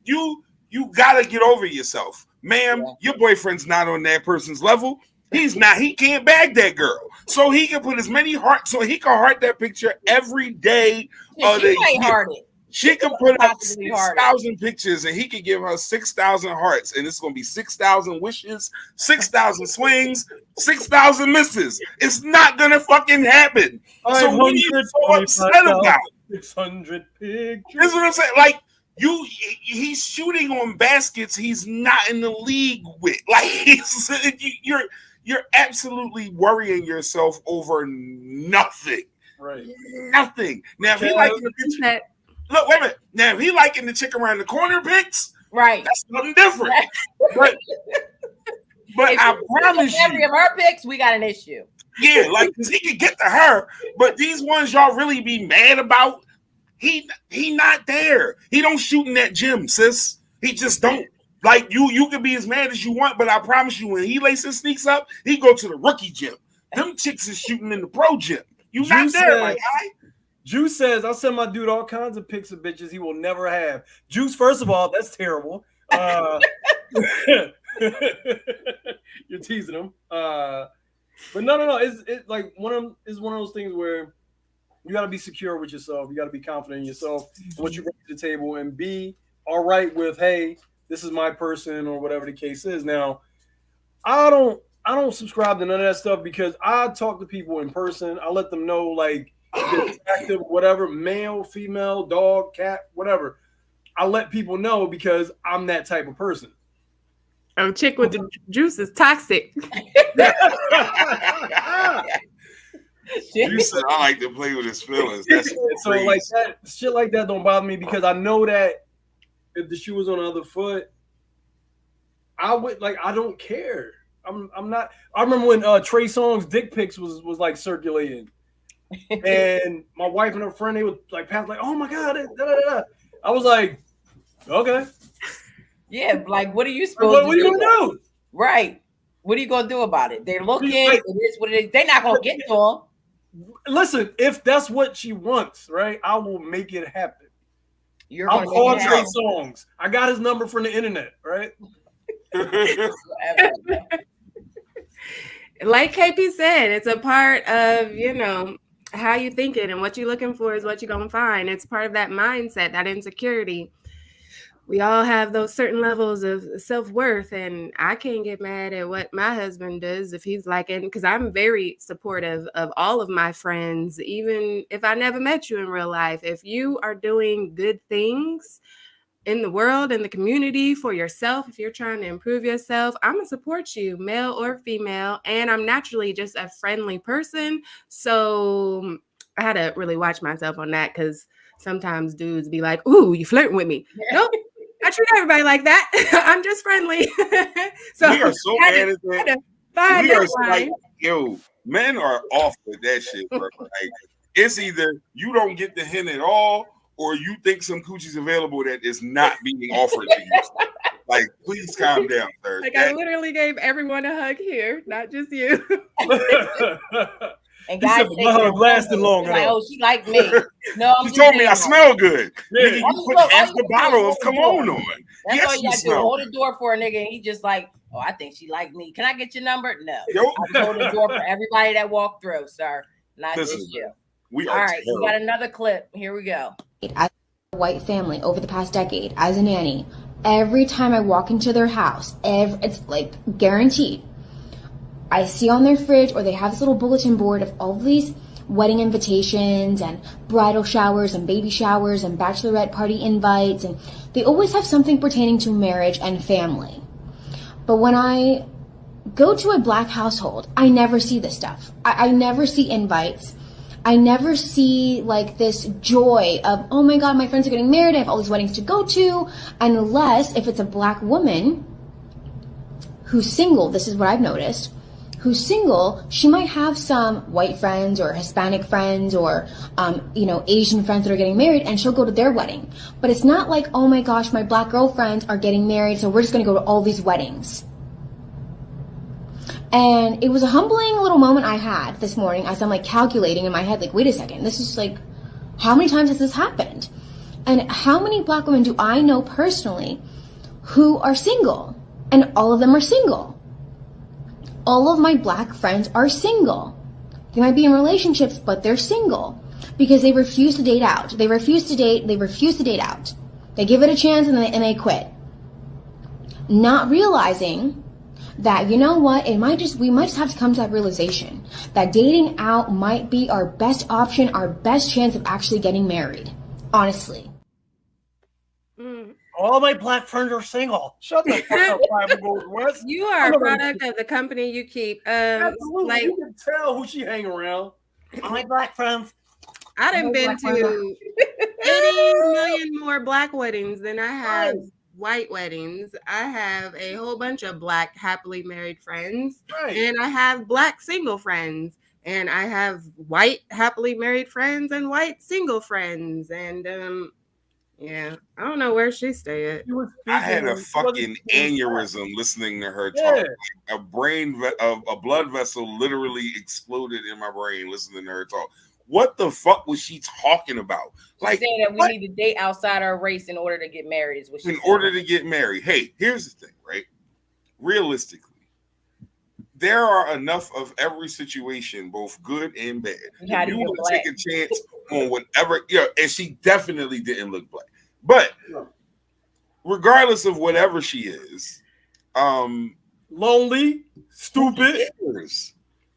[SPEAKER 2] You gotta get over yourself, ma'am. Yeah. Your boyfriend's not on that person's level. He's not. He can't bag that girl, so he can put as many hearts. So he can heart that picture every day. She can put up 6,000 pictures, and he can give her 6,000 hearts, and it's gonna be 6,000 wishes, 6,000 swings, 6,000 misses. It's not gonna fucking happen. So what are you so upset about? 600 pictures. That's what I'm saying. Like. He's shooting on baskets he's not in the league with. Like you're absolutely worrying yourself over nothing. Right. Nothing. Now if he liking the picture, look, wait a minute. Now if he liking the chick around the corner pics,
[SPEAKER 1] right,
[SPEAKER 2] that's something different. but I promise you,
[SPEAKER 1] every of her pics, we got an issue.
[SPEAKER 2] Yeah, like because he could get to her, but these ones y'all really be mad about. He not there. He don't shoot in that gym, sis. He just don't. Like you can be as mad as you want, but I promise you, when he laces his sneaks up, he go to the rookie gym. Them chicks is shooting in the pro gym. You not there, my guy.
[SPEAKER 3] Juice says, I'll send my dude all kinds of pics of bitches he will never have. Juice, first of all, that's terrible. You're teasing him. But no. It's like one of those things where you got to be secure with yourself. You got to be confident in yourself and what you bring to the table, and be all right with, hey, this is my person or whatever the case is. Now, I don't subscribe to none of that stuff because I talk to people in person. I let them know, like, if they're attractive, whatever, male, female, dog, cat, whatever. I let people know because I'm that type of person.
[SPEAKER 4] A chick with the juice is toxic.
[SPEAKER 2] You said I like to play with his feelings. That's
[SPEAKER 3] so like that shit like that don't bother me because I know that if the shoe was on the other foot, I would I don't care. I'm not. I remember when Trey Songz dick pics was like circulating, and my wife and her friend, they would like pass like, oh my god, da, da, da. I was like, okay,
[SPEAKER 1] yeah, like what are you supposed to do?
[SPEAKER 3] What are you gonna do?
[SPEAKER 1] Right. What are you gonna do about it? They're looking. It is what it is. They're not gonna get to them.
[SPEAKER 3] Listen, if that's what she wants, right, I will make it happen.
[SPEAKER 1] I'll
[SPEAKER 3] call Trey Songz. I got his number from the internet, right?
[SPEAKER 4] Like KP said, it's a part of, how you thinking, and what you're looking for is what you're gonna find. It's part of that mindset, that insecurity. We all have those certain levels of self-worth, and I can't get mad at what my husband does if he's liking, because I'm very supportive of all of my friends, even if I never met you in real life. If you are doing good things in the world, in the community, for yourself, if you're trying to improve yourself, I'm gonna support you, male or female. And I'm naturally just a friendly person. So I had to really watch myself on that, because sometimes dudes be like, ooh, you flirting with me. Nope. I treat everybody like that. I'm just friendly. So
[SPEAKER 2] we are so bad at that. We are like, men are off with that shit, bro. Like, it's either you don't get the hint at all, or you think some coochie's available that is not being offered to you. Like, please calm down, sir.
[SPEAKER 4] Like, I literally gave everyone a hug here, not just you.
[SPEAKER 1] And guys,
[SPEAKER 3] lasted long enough.
[SPEAKER 1] Like, oh, she liked me. No,
[SPEAKER 2] she told me I smell good. Yeah. Nigga, you put half the bottle of cologne on.
[SPEAKER 1] That's all you got to do. Hold the door for a nigga, and he just like, oh, I think she liked me. Can I get your number? No. I hold the door for everybody that walked through, sir. Not just you.
[SPEAKER 2] We
[SPEAKER 1] all right, we got another clip. Here we go.
[SPEAKER 14] As a white family over the past decade, as a nanny, every time I walk into their house, it's like guaranteed. I see on their fridge, or they have this little bulletin board of all of these wedding invitations and bridal showers and baby showers and bachelorette party invites, and they always have something pertaining to marriage and family. But when I go to a Black household, I never see this stuff. I never see invites. I never see like this joy of, oh my God, my friends are getting married, I have all these weddings to go to, unless if it's a Black woman who's single, this is what I've noticed, who's single, she might have some white friends or Hispanic friends or, Asian friends that are getting married, and she'll go to their wedding. But it's not like, oh my gosh, my Black girlfriends are getting married, so we're just going to go to all these weddings. And it was a humbling little moment I had this morning as I'm like calculating in my head, like, wait a second, this is like, how many times has this happened? And how many Black women do I know personally who are single? And all of them are single. All of my Black friends are single. They might be in relationships, but they're single because they refuse to date out. They refuse to date. They refuse to date out. They give it a chance and they quit. Not realizing that, you know what, we might just have to come to that realization that dating out might be our best option, our best chance of actually getting married. Honestly.
[SPEAKER 15] All my Black friends are single.
[SPEAKER 3] Shut the fuck up, Private Gold West.
[SPEAKER 4] You are a product of the company you keep.
[SPEAKER 3] Absolutely. You can tell who she hang around.
[SPEAKER 15] All my Black friends.
[SPEAKER 4] I done been to 80 million more Black weddings than I have white weddings. I have a whole bunch of Black happily married friends, and I have Black single friends, and I have white happily married friends and white single friends, and yeah, I don't know where she stay at.
[SPEAKER 2] I had a fucking aneurysm listening to her talk. Like a blood vessel literally exploded in my brain listening to her talk. What the fuck was she talking about? Like,
[SPEAKER 1] saying that we need to date outside our race in order to get married is what she said.
[SPEAKER 2] In order to get married. Hey, here's the thing, right? Realistically, there are enough of every situation, both good and bad. If you want to take a chance on whatever, and she definitely didn't look Black. But regardless of whatever she is,
[SPEAKER 3] lonely, stupid.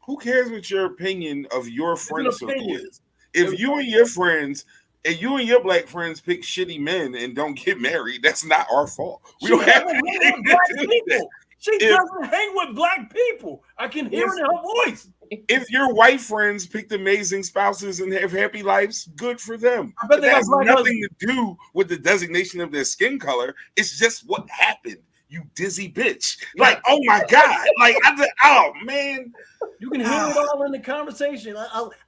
[SPEAKER 2] Who cares what your opinion of your friend circle is? If you and your friends and you and your Black friends pick shitty men and don't get married, that's not our fault. We don't have anything to do with that.
[SPEAKER 3] She doesn't hang with Black people. I can hear it in her voice.
[SPEAKER 2] If your white friends picked amazing spouses and have happy lives, good for them.
[SPEAKER 3] But
[SPEAKER 2] that has nothing to do with the designation of their skin color. It's just what happened. You dizzy bitch. Like, oh my God. Like, oh man.
[SPEAKER 3] You can hear it all in the conversation.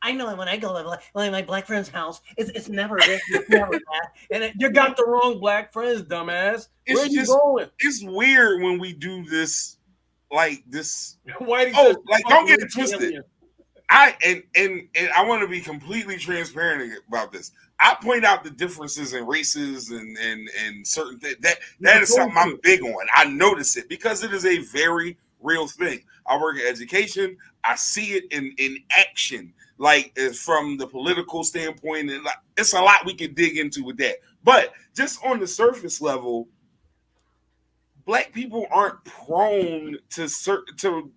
[SPEAKER 15] I know when I go to my Black friend's house, it's never this, it's never that. And you got the wrong Black friends, dumbass. Where you going?
[SPEAKER 2] It's weird when we do this, like this.
[SPEAKER 3] Don't
[SPEAKER 2] get it twisted. I want to be completely transparent about this. I point out the differences in races and certain things. That is something I'm big on. I notice it because it is a very real thing. I work in education. I see it in action, like from the political standpoint, and like, it's a lot we can dig into with that. But just on the surface level, Black people aren't prone to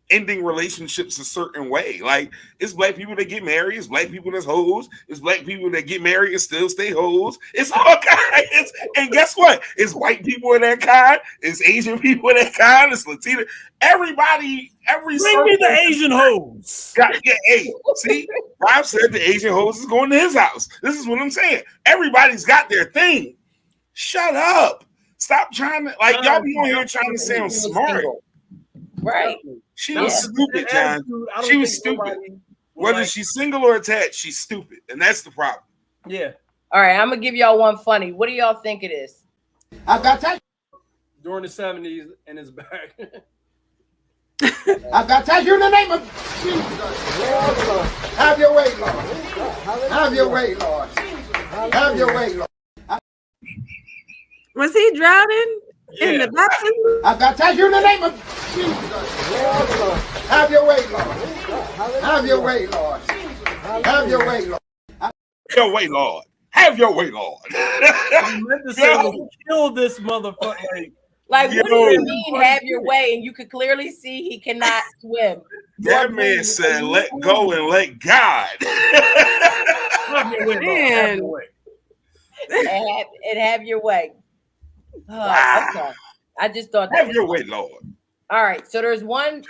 [SPEAKER 2] ending relationships a certain way. Like, it's Black people that get married, it's Black people that's hoes, it's Black people that get married and still stay hoes. It's all kinds. And guess what? It's white people in that kind, it's Asian people in that kind, it's Latino. Everybody,
[SPEAKER 3] bring me the Asian hoes.
[SPEAKER 2] Hey, see, Rob said the Asian hoes is going to his house. This is what I'm saying. Everybody's got their thing. Shut up. Stop trying to, like, y'all be on here trying to sound smart.
[SPEAKER 1] Right.
[SPEAKER 2] She was stupid, John. She was stupid. Whether she's single or attached, she's stupid. And that's the problem.
[SPEAKER 3] Yeah.
[SPEAKER 1] All right, I'm going to give y'all one funny. What do y'all think it is?
[SPEAKER 15] I got that.
[SPEAKER 3] During the 70s and it's back.
[SPEAKER 15] I got that. You in the name of Jesus. Have your way, Lord. Have your way, Lord. Have your way, Lord.
[SPEAKER 4] Was he drowning in the baptism?
[SPEAKER 15] I got that. You in the name of Jesus. Have your way, Lord. Have your way, Lord. Have your way, Lord.
[SPEAKER 2] Your way, Lord. Have your way, Lord.
[SPEAKER 3] I meant to say, kill this motherfucker. Like,
[SPEAKER 1] Like, what do
[SPEAKER 2] Yo.
[SPEAKER 1] you mean have your way? And you could clearly see he cannot swim.
[SPEAKER 2] That man said, "Let go and let God."
[SPEAKER 3] Have your way, Lord. Have your way.
[SPEAKER 1] And have your way.
[SPEAKER 2] Wow.
[SPEAKER 1] Okay. I just thought that
[SPEAKER 2] Have
[SPEAKER 1] was
[SPEAKER 2] your
[SPEAKER 1] funny.
[SPEAKER 2] way, Lord.
[SPEAKER 1] All right. So there's one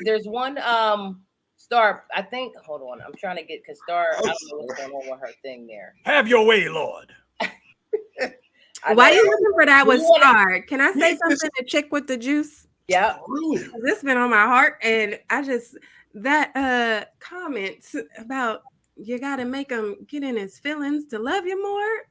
[SPEAKER 1] Star. I think. Hold on. I'm trying to get because Star. I don't know what's going on with her thing there.
[SPEAKER 3] Have your way, Lord.
[SPEAKER 4] Why you looking for that with
[SPEAKER 1] You wanna-
[SPEAKER 4] Star? Can I say something to Chick with the Juice?
[SPEAKER 1] Yeah.
[SPEAKER 4] This been on my heart, and I just that comment about you got to make him get in his feelings to love you more.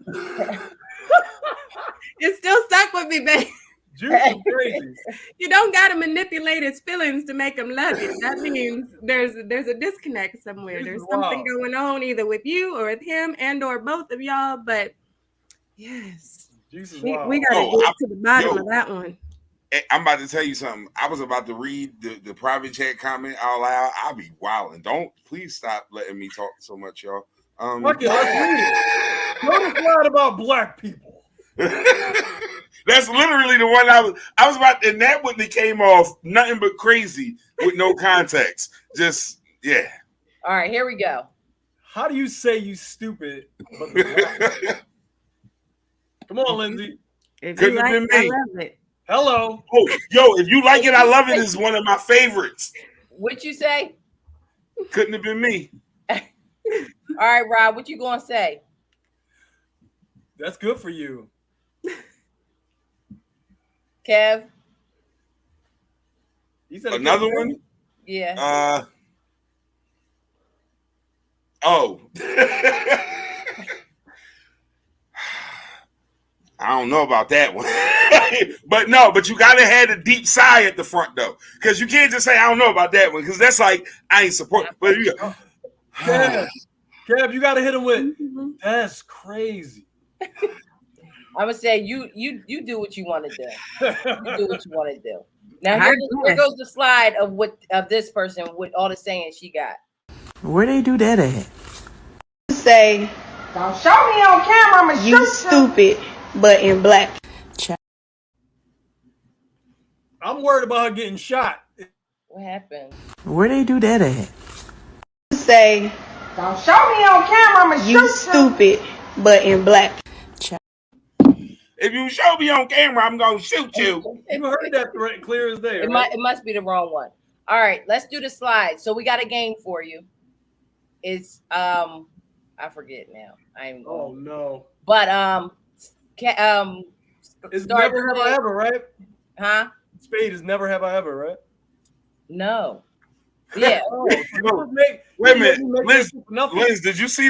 [SPEAKER 4] It still stuck with me, babe.
[SPEAKER 3] Juice is crazy.
[SPEAKER 4] You don't got to manipulate his feelings to make him love you. That means there's a disconnect somewhere. There's something going on either with you or with him and or both of y'all. But yes, we got to get to the bottom of that one.
[SPEAKER 2] I'm about to tell you something. I was about to read the private chat comment out loud. I'll be wilding. Don't please stop letting me talk so much, y'all.
[SPEAKER 3] Fuck it, let's read it. Notice line about black people.
[SPEAKER 2] That's literally the one I was about, and that one that came off nothing but crazy with no context. Just yeah.
[SPEAKER 1] All right, here we go.
[SPEAKER 3] How do you say you stupid? But the Come on, Lindsay.
[SPEAKER 4] If
[SPEAKER 2] Couldn't
[SPEAKER 4] you
[SPEAKER 2] have
[SPEAKER 4] like
[SPEAKER 2] been
[SPEAKER 4] it,
[SPEAKER 2] me.
[SPEAKER 4] I love it.
[SPEAKER 3] Hello.
[SPEAKER 2] Oh, yo, if you like it, I love it is one of my favorites.
[SPEAKER 1] What you say?
[SPEAKER 2] Couldn't have been me.
[SPEAKER 1] All right, Rob, what you gonna say?
[SPEAKER 3] That's good for you.
[SPEAKER 1] Kev?
[SPEAKER 3] He said
[SPEAKER 2] Another one?
[SPEAKER 1] Yeah.
[SPEAKER 2] Oh. I don't know about that one. but you gotta have a deep sigh at the front though. Because you can't just say I don't know about that one, because that's like I ain't support. But you go,
[SPEAKER 3] Kev, you gotta hit him with that's crazy.
[SPEAKER 1] I'm gonna say you do what you want to do. You do what you want to do. Now here goes the slide of this person with all the saying she got.
[SPEAKER 16] Where they do that at?
[SPEAKER 17] Say, don't show me on camera, I'ma you stupid, but in black.
[SPEAKER 3] I'm worried about her getting shot.
[SPEAKER 1] What happened?
[SPEAKER 16] Where they do that at?
[SPEAKER 17] Say, don't show me on camera, I'ma you stupid, but in black.
[SPEAKER 2] If you show me on camera, I'm gonna shoot you.
[SPEAKER 3] You heard that threat clear as day.
[SPEAKER 1] It must be the wrong one. All right, let's do the slide. So we got a game for you. It's I forget now. I ain't going.
[SPEAKER 3] Oh no.
[SPEAKER 1] But
[SPEAKER 3] it's never have I ever, right?
[SPEAKER 1] Huh?
[SPEAKER 3] Spade is never have I ever, right?
[SPEAKER 1] No. Yeah.
[SPEAKER 2] Wait a minute, Liz, did you see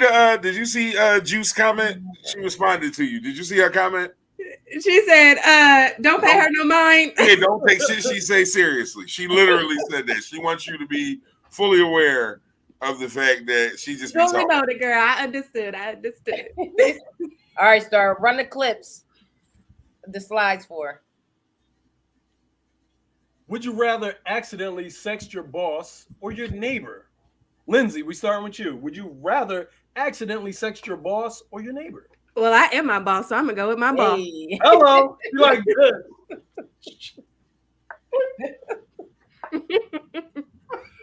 [SPEAKER 2] Juice comment? She responded to you. Did you see her comment?
[SPEAKER 4] She said, don't pay her no mind.
[SPEAKER 2] Yeah, don't take shit she say seriously. She literally said that. She wants you to be fully aware of the fact that she just be
[SPEAKER 4] Totally
[SPEAKER 2] talking.
[SPEAKER 4] know the girl. I understood.
[SPEAKER 1] All right, Star, run the clips. The slides for.
[SPEAKER 3] Would you rather accidentally sext your boss or your neighbor? Lindsay, we starting with you. Would you rather accidentally sext your boss or your neighbor?
[SPEAKER 4] Well, I am my boss, so I'm gonna go with my boss.
[SPEAKER 3] Hello. You like good.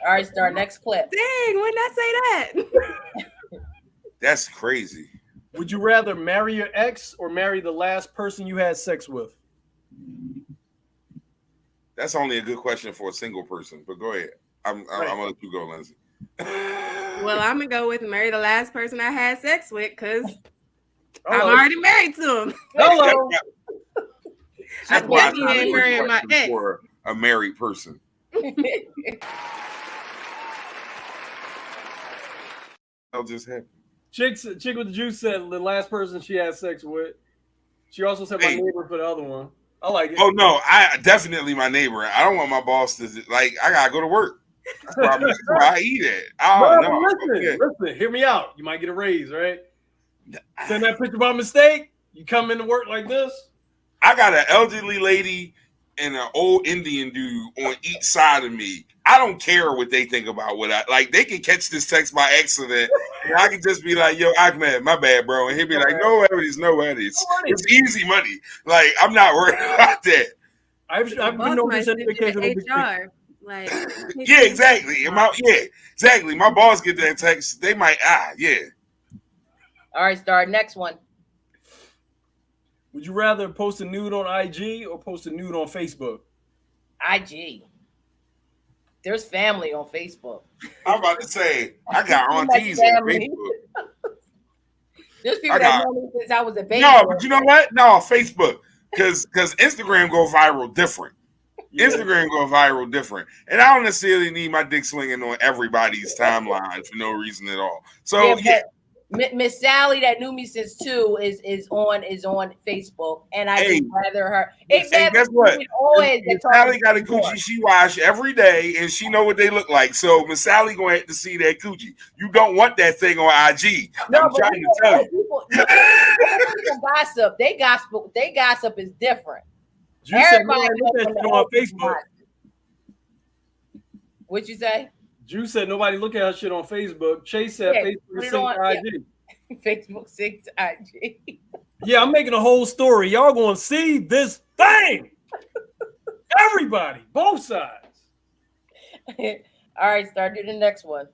[SPEAKER 1] All right, Star, next clip.
[SPEAKER 4] Dang, when did I say that?
[SPEAKER 2] That's crazy.
[SPEAKER 3] Would you rather marry your ex or marry the last person you had sex with?
[SPEAKER 2] That's only a good question for a single person, but go ahead. I'm gonna let you go, Lindsay.
[SPEAKER 4] Well, I'm gonna go with marry the last person I had sex with because I'm already married to him.
[SPEAKER 3] Hello.
[SPEAKER 2] That's why it's not a
[SPEAKER 4] ain't
[SPEAKER 2] good
[SPEAKER 4] marrying my
[SPEAKER 2] question
[SPEAKER 4] ex.
[SPEAKER 2] for a married person. That'll just happen.
[SPEAKER 3] Chick with the juice said the last person she had sex with. She also said my neighbor for the other one. I like it.
[SPEAKER 2] Oh no, I definitely my neighbor. I don't want my boss to like. I gotta go to work. That's where I eat at. Oh no,
[SPEAKER 3] listen, hear me out. You might get a raise, right? Send that picture by mistake. You come into work like this.
[SPEAKER 2] I got an elderly lady and an old Indian dude on each side of me. I don't care what they think about what I like. They can catch this text by accident. And I can just be like, "Yo, Ahmed, my bad, bro," and he'll be like, "No worries, no worries. It's easy money. Like I'm not worried about that."
[SPEAKER 3] I've been
[SPEAKER 4] Boss might
[SPEAKER 3] noticing
[SPEAKER 4] send
[SPEAKER 3] the
[SPEAKER 4] you to
[SPEAKER 3] occasional big thing.
[SPEAKER 4] HR. Like,
[SPEAKER 2] Yeah, exactly. Exactly. My boss get that text. They might yeah.
[SPEAKER 1] All right, Star. Next one.
[SPEAKER 3] Would you rather post a nude on IG or post a nude on Facebook?
[SPEAKER 1] IG. There's family on Facebook.
[SPEAKER 2] I'm about to say I got
[SPEAKER 1] Too much
[SPEAKER 2] aunties on
[SPEAKER 1] family.
[SPEAKER 2] Facebook.
[SPEAKER 1] There's people
[SPEAKER 2] I
[SPEAKER 1] that
[SPEAKER 2] got-
[SPEAKER 1] know me since I was a baby.
[SPEAKER 2] No, but you know what? No, Facebook. Because Instagram go viral different. Instagram go viral different. And I don't necessarily need my dick slinging on everybody's timeline for no reason at all. So yeah.
[SPEAKER 1] Miss Sally that knew me since 2 is on Facebook, and I just rather her.
[SPEAKER 2] And guess what? Miss Sally got a coochie she wash every day, and she know what they look like. So Miss Sally gonna have to see that coochie. You don't want that thing on IG. I'm trying to tell you.
[SPEAKER 1] People gossip. They gossip is different. Everybody
[SPEAKER 3] look at shit on Facebook.
[SPEAKER 1] What'd you say?
[SPEAKER 3] Drew said nobody look at her shit on Facebook. Chase said Facebook is synced to IG.
[SPEAKER 1] Facebook synced to IG.
[SPEAKER 3] Yeah, I'm making a whole story. Y'all gonna see this thing. Everybody, both sides.
[SPEAKER 1] All right, start do the next one.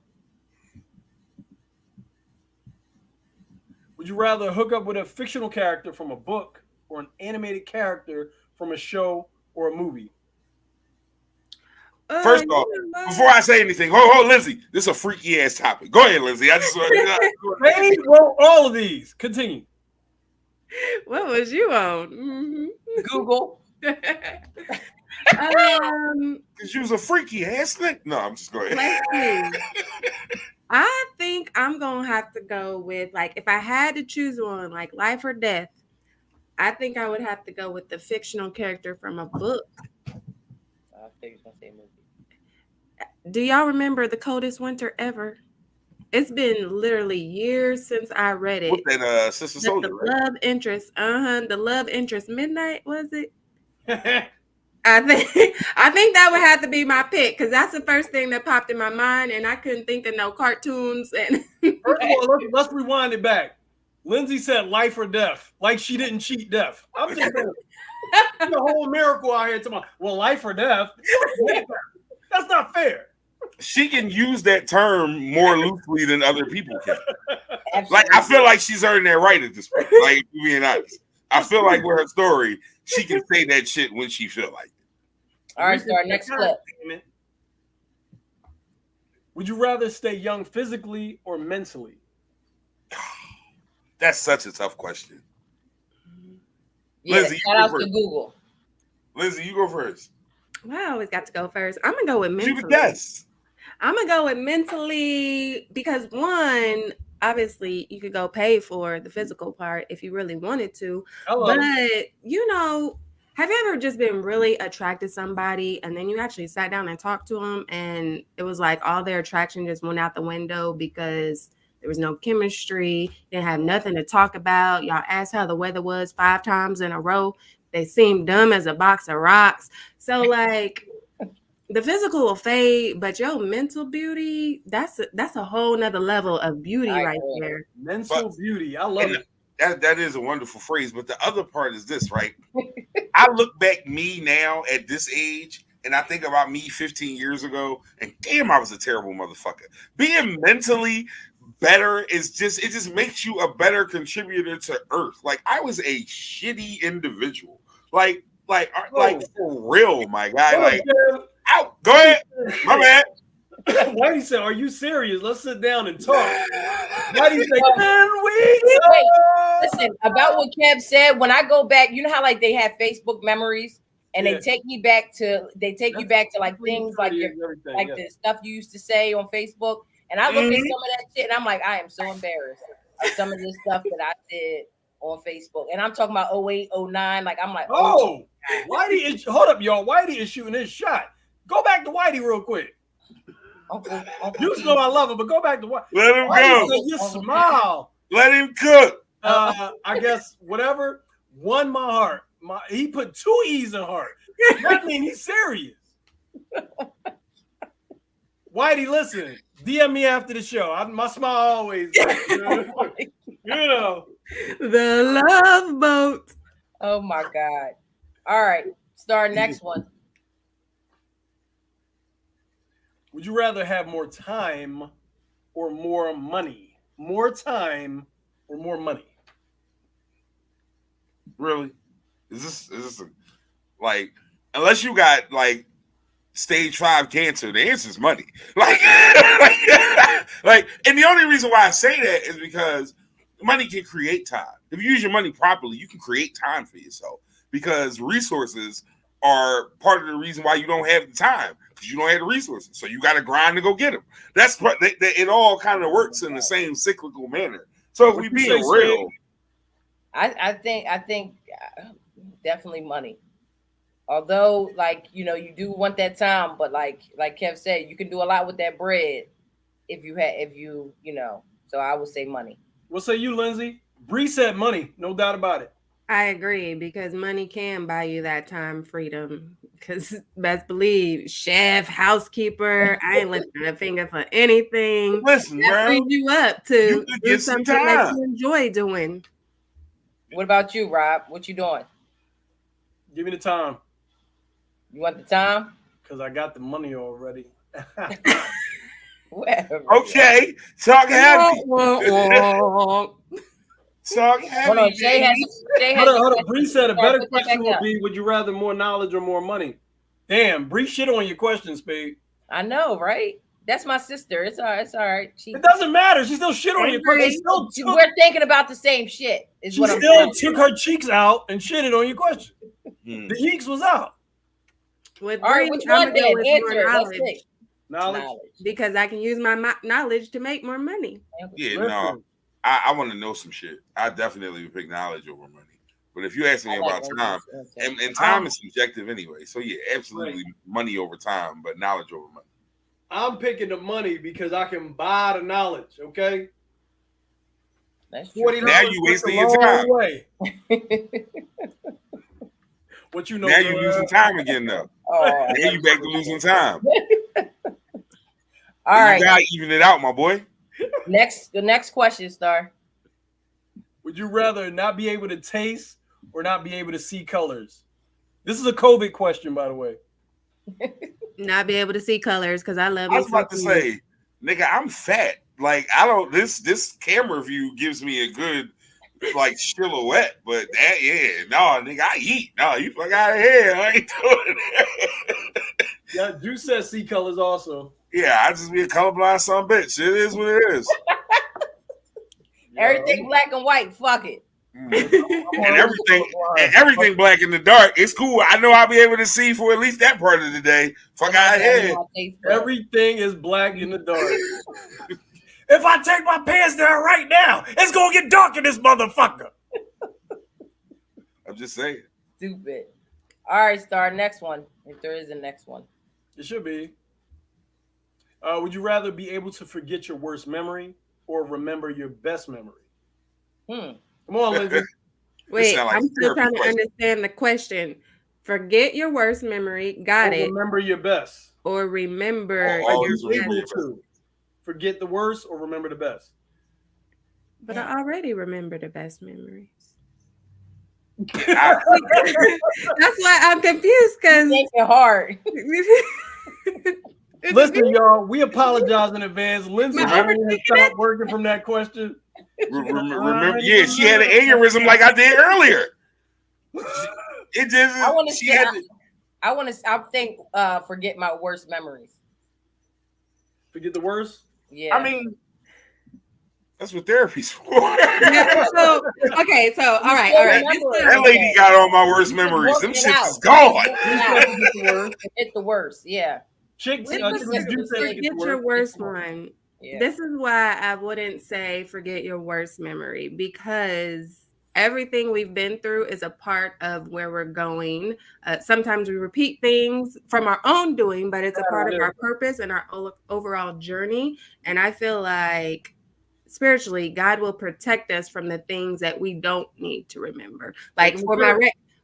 [SPEAKER 3] Would you rather hook up with a fictional character from a book or an animated character from a show or a movie?
[SPEAKER 2] First off, before I say anything, hold, Lindsay. This is a freaky ass topic. Go ahead, Lindsay. I just want
[SPEAKER 3] They wrote all of these. Continue.
[SPEAKER 4] What was you on?
[SPEAKER 1] Google.
[SPEAKER 2] Because you was a freaky ass thing. No, I'm just going.
[SPEAKER 4] Let's see. I think I'm gonna have to go with, like, if I had to choose one, like life or death, I think I would have to go with the fictional character from a book.
[SPEAKER 1] I think it's gonna say movie.
[SPEAKER 4] Do y'all remember The Coldest Winter Ever? It's been literally years since I read it.
[SPEAKER 2] With that Sister Soldier,
[SPEAKER 4] the
[SPEAKER 2] right?
[SPEAKER 4] love interest, the love interest. Midnight, was it? I think that would have to be my pick because that's the first thing that popped in my mind, and I couldn't think of no cartoons. And
[SPEAKER 3] first of all, let's rewind it back. Lindsay said life or death, like she didn't cheat death. I'm just saying, the whole miracle out here tomorrow. Well, life or death. That's not fair.
[SPEAKER 2] She can use that term more loosely than other people can. Like, I feel like she's earned that right at this point. Like, being honest, I feel like with her story, she can say that shit when she feel like it.
[SPEAKER 1] All right, so our next clip.
[SPEAKER 3] Would you rather stay young physically or mentally?
[SPEAKER 2] That's such a tough question.
[SPEAKER 1] Yeah,
[SPEAKER 2] Lindsay,
[SPEAKER 1] shout out to Google.
[SPEAKER 2] Lindsay, you go first.
[SPEAKER 4] Well, I always got to go first. I'm gonna go with mentally.
[SPEAKER 2] You guess.
[SPEAKER 4] I'm gonna go with mentally because one, obviously, you could go pay for the physical part if you really wanted to.
[SPEAKER 3] Hello.
[SPEAKER 4] But you know, have you ever just been really attracted to somebody and then you actually sat down and talked to them and it was like all their attraction just went out the window because there was no chemistry, didn't have nothing to talk about. Y'all asked how the weather was 5 times in a row. They seemed dumb as a box of rocks. So like the physical will fade, but your mental beauty, that's a whole nother level of beauty right there.
[SPEAKER 3] Mental beauty. I love it.
[SPEAKER 2] That is a wonderful phrase. But the other part is this, right? I look back me now at this age and I think about me 15 years ago and damn, I was a terrible motherfucker. Being mentally better is just, it just makes you a better contributor to Earth. Like I was a shitty individual. Like for real, my guy. Like, out. Go ahead. My bad.
[SPEAKER 3] Whitey said, "Are you serious? Let's sit down and talk." Whitey said, "Can we
[SPEAKER 1] Wait, listen about what Kev said. When I go back, you know how like they have Facebook memories, and they take you back to like things like the stuff you used to say on Facebook. And I look at some of that shit, and I'm like, I am so embarrassed of some of this stuff that I did on Facebook. And I'm talking about 08, 09. Like I'm like,
[SPEAKER 3] oh, Whitey is hold up, y'all. Whitey is shooting his shot. Go back to Whitey real quick.
[SPEAKER 1] Uncle.
[SPEAKER 3] You know I love him, but go back to Whitey.
[SPEAKER 2] Let him
[SPEAKER 3] Whitey
[SPEAKER 2] go.
[SPEAKER 3] said, you smile.
[SPEAKER 2] Let him cook.
[SPEAKER 3] I guess whatever won my heart. He put 2 E's in heart. That means he's serious. Whitey, listen. DM me after the show. My smile always. You know.
[SPEAKER 4] The Love Boat.
[SPEAKER 1] Oh my God. All right. Star, next one.
[SPEAKER 3] Would you rather have more time or more money? More time or more money?
[SPEAKER 2] Really? Is this like, unless you got like stage 5 cancer, the answer is money. Like, and the only reason why I say that is because money can create time. If you use your money properly, you can create time for yourself, because resources are part of the reason why you don't have the time, because you don't have the resources. So you got to grind to go get them. It all kind of works in the same cyclical manner. So if we being real,
[SPEAKER 1] I think definitely money. Although, like, you know, you do want that time, but like Kev said, you can do a lot with that bread if you know. So I would say money.
[SPEAKER 3] What say you, Lindsay? Bree said money, no doubt about it.
[SPEAKER 4] I agree, because money can buy you that time freedom. Because best believe, chef, housekeeper, I ain't lifting a finger for anything.
[SPEAKER 2] Listen,
[SPEAKER 4] that
[SPEAKER 2] bro,
[SPEAKER 4] frees you up to do
[SPEAKER 2] get some
[SPEAKER 4] something that
[SPEAKER 2] time.
[SPEAKER 4] you enjoy doing.
[SPEAKER 1] What about you, Rob? What you doing?
[SPEAKER 3] Give me the time.
[SPEAKER 1] You want the time?
[SPEAKER 3] Because I got the money already.
[SPEAKER 2] Okay, talk heavy. Talk heavy.
[SPEAKER 1] Hold on, Shay has
[SPEAKER 3] Hold on. Bree said a better question would be, would you rather more knowledge or more money? Damn, Bree shit on your question, Spade.
[SPEAKER 1] I know, right? That's my sister. It's all right. It's all right.
[SPEAKER 3] It doesn't matter. She still shit on your question.
[SPEAKER 1] We're thinking about the same shit. Is
[SPEAKER 3] She
[SPEAKER 1] what I'm
[SPEAKER 3] still
[SPEAKER 1] saying.
[SPEAKER 3] took her cheeks out and shitted on your question. The cheeks was out.
[SPEAKER 4] With
[SPEAKER 1] All right,
[SPEAKER 4] Bree,
[SPEAKER 1] which
[SPEAKER 4] I'm
[SPEAKER 1] one
[SPEAKER 4] gonna go
[SPEAKER 1] then?
[SPEAKER 4] with
[SPEAKER 1] Answer
[SPEAKER 4] more
[SPEAKER 1] it. Let's
[SPEAKER 4] knowledge.
[SPEAKER 1] see.
[SPEAKER 3] Knowledge.
[SPEAKER 4] Because I can use my knowledge to make more money.
[SPEAKER 2] Yeah, no, I want to know some shit. I definitely would pick knowledge over money. But if you ask me about time, and time is subjective anyway, so yeah, absolutely money over time, but knowledge over money.
[SPEAKER 3] I'm picking the money because I can buy the knowledge, okay?
[SPEAKER 1] That's
[SPEAKER 3] true.
[SPEAKER 2] Now you wasting your time.
[SPEAKER 3] Way. What you know?
[SPEAKER 2] Now you losing time again, though.
[SPEAKER 1] Oh,
[SPEAKER 2] now you back to losing time.
[SPEAKER 1] All right.
[SPEAKER 2] You gotta even it out, my boy.
[SPEAKER 1] The next question, Star.
[SPEAKER 3] Would you rather not be able to taste or not be able to see colors? This is a COVID question, by the way.
[SPEAKER 4] Not be able to see colors, because I love.
[SPEAKER 2] I was about to say, nigga, I'm fat. Like, I don't. This camera view gives me a good like silhouette, but no, nigga, I eat. No, you fuck out of here. I ain't doing that.
[SPEAKER 3] Yeah, Juice says see colors also.
[SPEAKER 2] Yeah, I just be a colorblind son of a bitch. It is what it is.
[SPEAKER 1] Everything black and white. Fuck it.
[SPEAKER 2] and everything black in the dark. It's cool. I know I'll be able to see for at least that part of the day. Fuck out of here.
[SPEAKER 3] Everything is black in the dark. If I take my pants down right now, it's gonna get dark in this motherfucker.
[SPEAKER 2] I'm just saying.
[SPEAKER 1] Stupid. All right, Star. Next one. If there is a next one.
[SPEAKER 3] It should be. Would you rather be able to forget your worst memory or remember your best memory? Come on, Lindsay.
[SPEAKER 4] Wait, I'm still trying to understand the question. Forget your worst memory. Got it.
[SPEAKER 3] Remember your best.
[SPEAKER 4] Or remember.
[SPEAKER 3] Able to forget the worst or remember the best.
[SPEAKER 4] But I already remember the best memories.
[SPEAKER 2] That's
[SPEAKER 4] why I'm confused, because
[SPEAKER 1] make it hard.
[SPEAKER 3] Listen, y'all, we apologize in advance. Lindsay stopped working from that question.
[SPEAKER 2] Remember, yeah, she had an aneurysm like I did earlier. It just.
[SPEAKER 1] I want to. I think. Forget my worst memories.
[SPEAKER 3] Forget the worst.
[SPEAKER 1] Yeah.
[SPEAKER 2] I mean, that's what therapy's for.
[SPEAKER 4] Yeah, so all right.
[SPEAKER 2] That lady got all my worst memories. Them shits is gone.
[SPEAKER 1] Hit the worst. Yeah.
[SPEAKER 4] Forget your worst one. Yeah. This is why I wouldn't say forget your worst memory, because everything we've been through is a part of where we're going. Sometimes we repeat things from our own doing, but it's a part of our purpose and our overall journey. And I feel like spiritually, God will protect us from the things that we don't need to remember. Like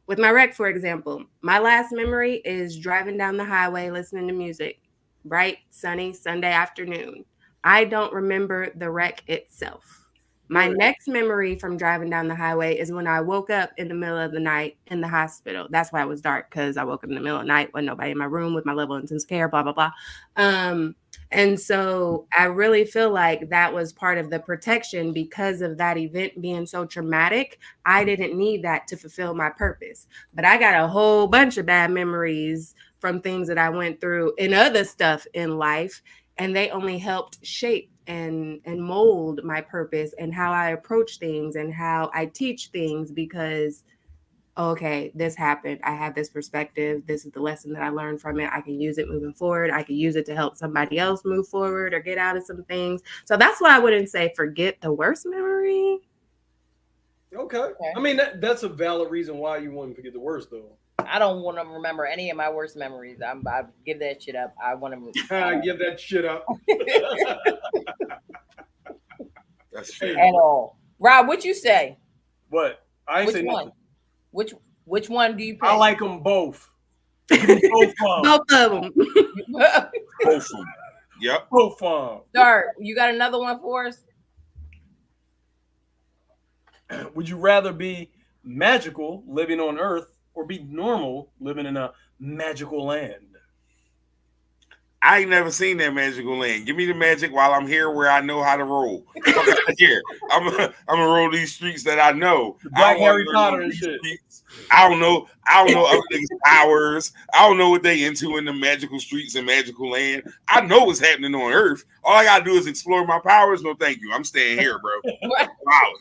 [SPEAKER 4] with my wreck, for example, my last memory is driving down the highway, listening to music, bright, sunny Sunday afternoon. I don't remember the wreck itself. My next memory from driving down the highway is when I woke up in the middle of the night in the hospital. That's why it was dark, because I woke up in the middle of the night, wasn't nobody in my room with my level of intensive care, blah, blah, blah. And so I really feel like that was part of the protection because of that event being so traumatic. I didn't need that to fulfill my purpose. But I got a whole bunch of bad memories from things that I went through and other stuff in life. And they only helped shape and mold my purpose and how I approach things and how I teach things, because okay, this happened. I have this perspective. This is the lesson that I learned from it. I can use it moving forward. I can use it to help somebody else move forward or get out of some things. So that's why I wouldn't say forget the worst memory.
[SPEAKER 3] Okay. I mean, that's a valid reason why you wouldn't forget the worst, though.
[SPEAKER 1] I don't want to remember any of my worst memories. I give that shit up. I want
[SPEAKER 3] to give that shit up.
[SPEAKER 2] That's fair.
[SPEAKER 1] At all. Rob, what you say?
[SPEAKER 3] What? I ain't say nothing.
[SPEAKER 1] Which one do you pick?
[SPEAKER 3] I like them both. Give me both of them.
[SPEAKER 4] Both of them.
[SPEAKER 2] Both of them. Yep.
[SPEAKER 3] Both of them.
[SPEAKER 1] Start. You got another one for us?
[SPEAKER 3] Would you rather be magical living on Earth or be normal living in a magical land?
[SPEAKER 2] I ain't never seen that magical land. Give me the magic while I'm here where I know how to roll. Here, I'm gonna roll these streets that I know.
[SPEAKER 3] Black Harry Potter and shit.
[SPEAKER 2] I don't know other niggas' powers. I don't know what they into in the magical streets and magical land. I know what's happening on Earth. All I gotta do is explore my powers. No, thank you. I'm staying here, bro. Wow.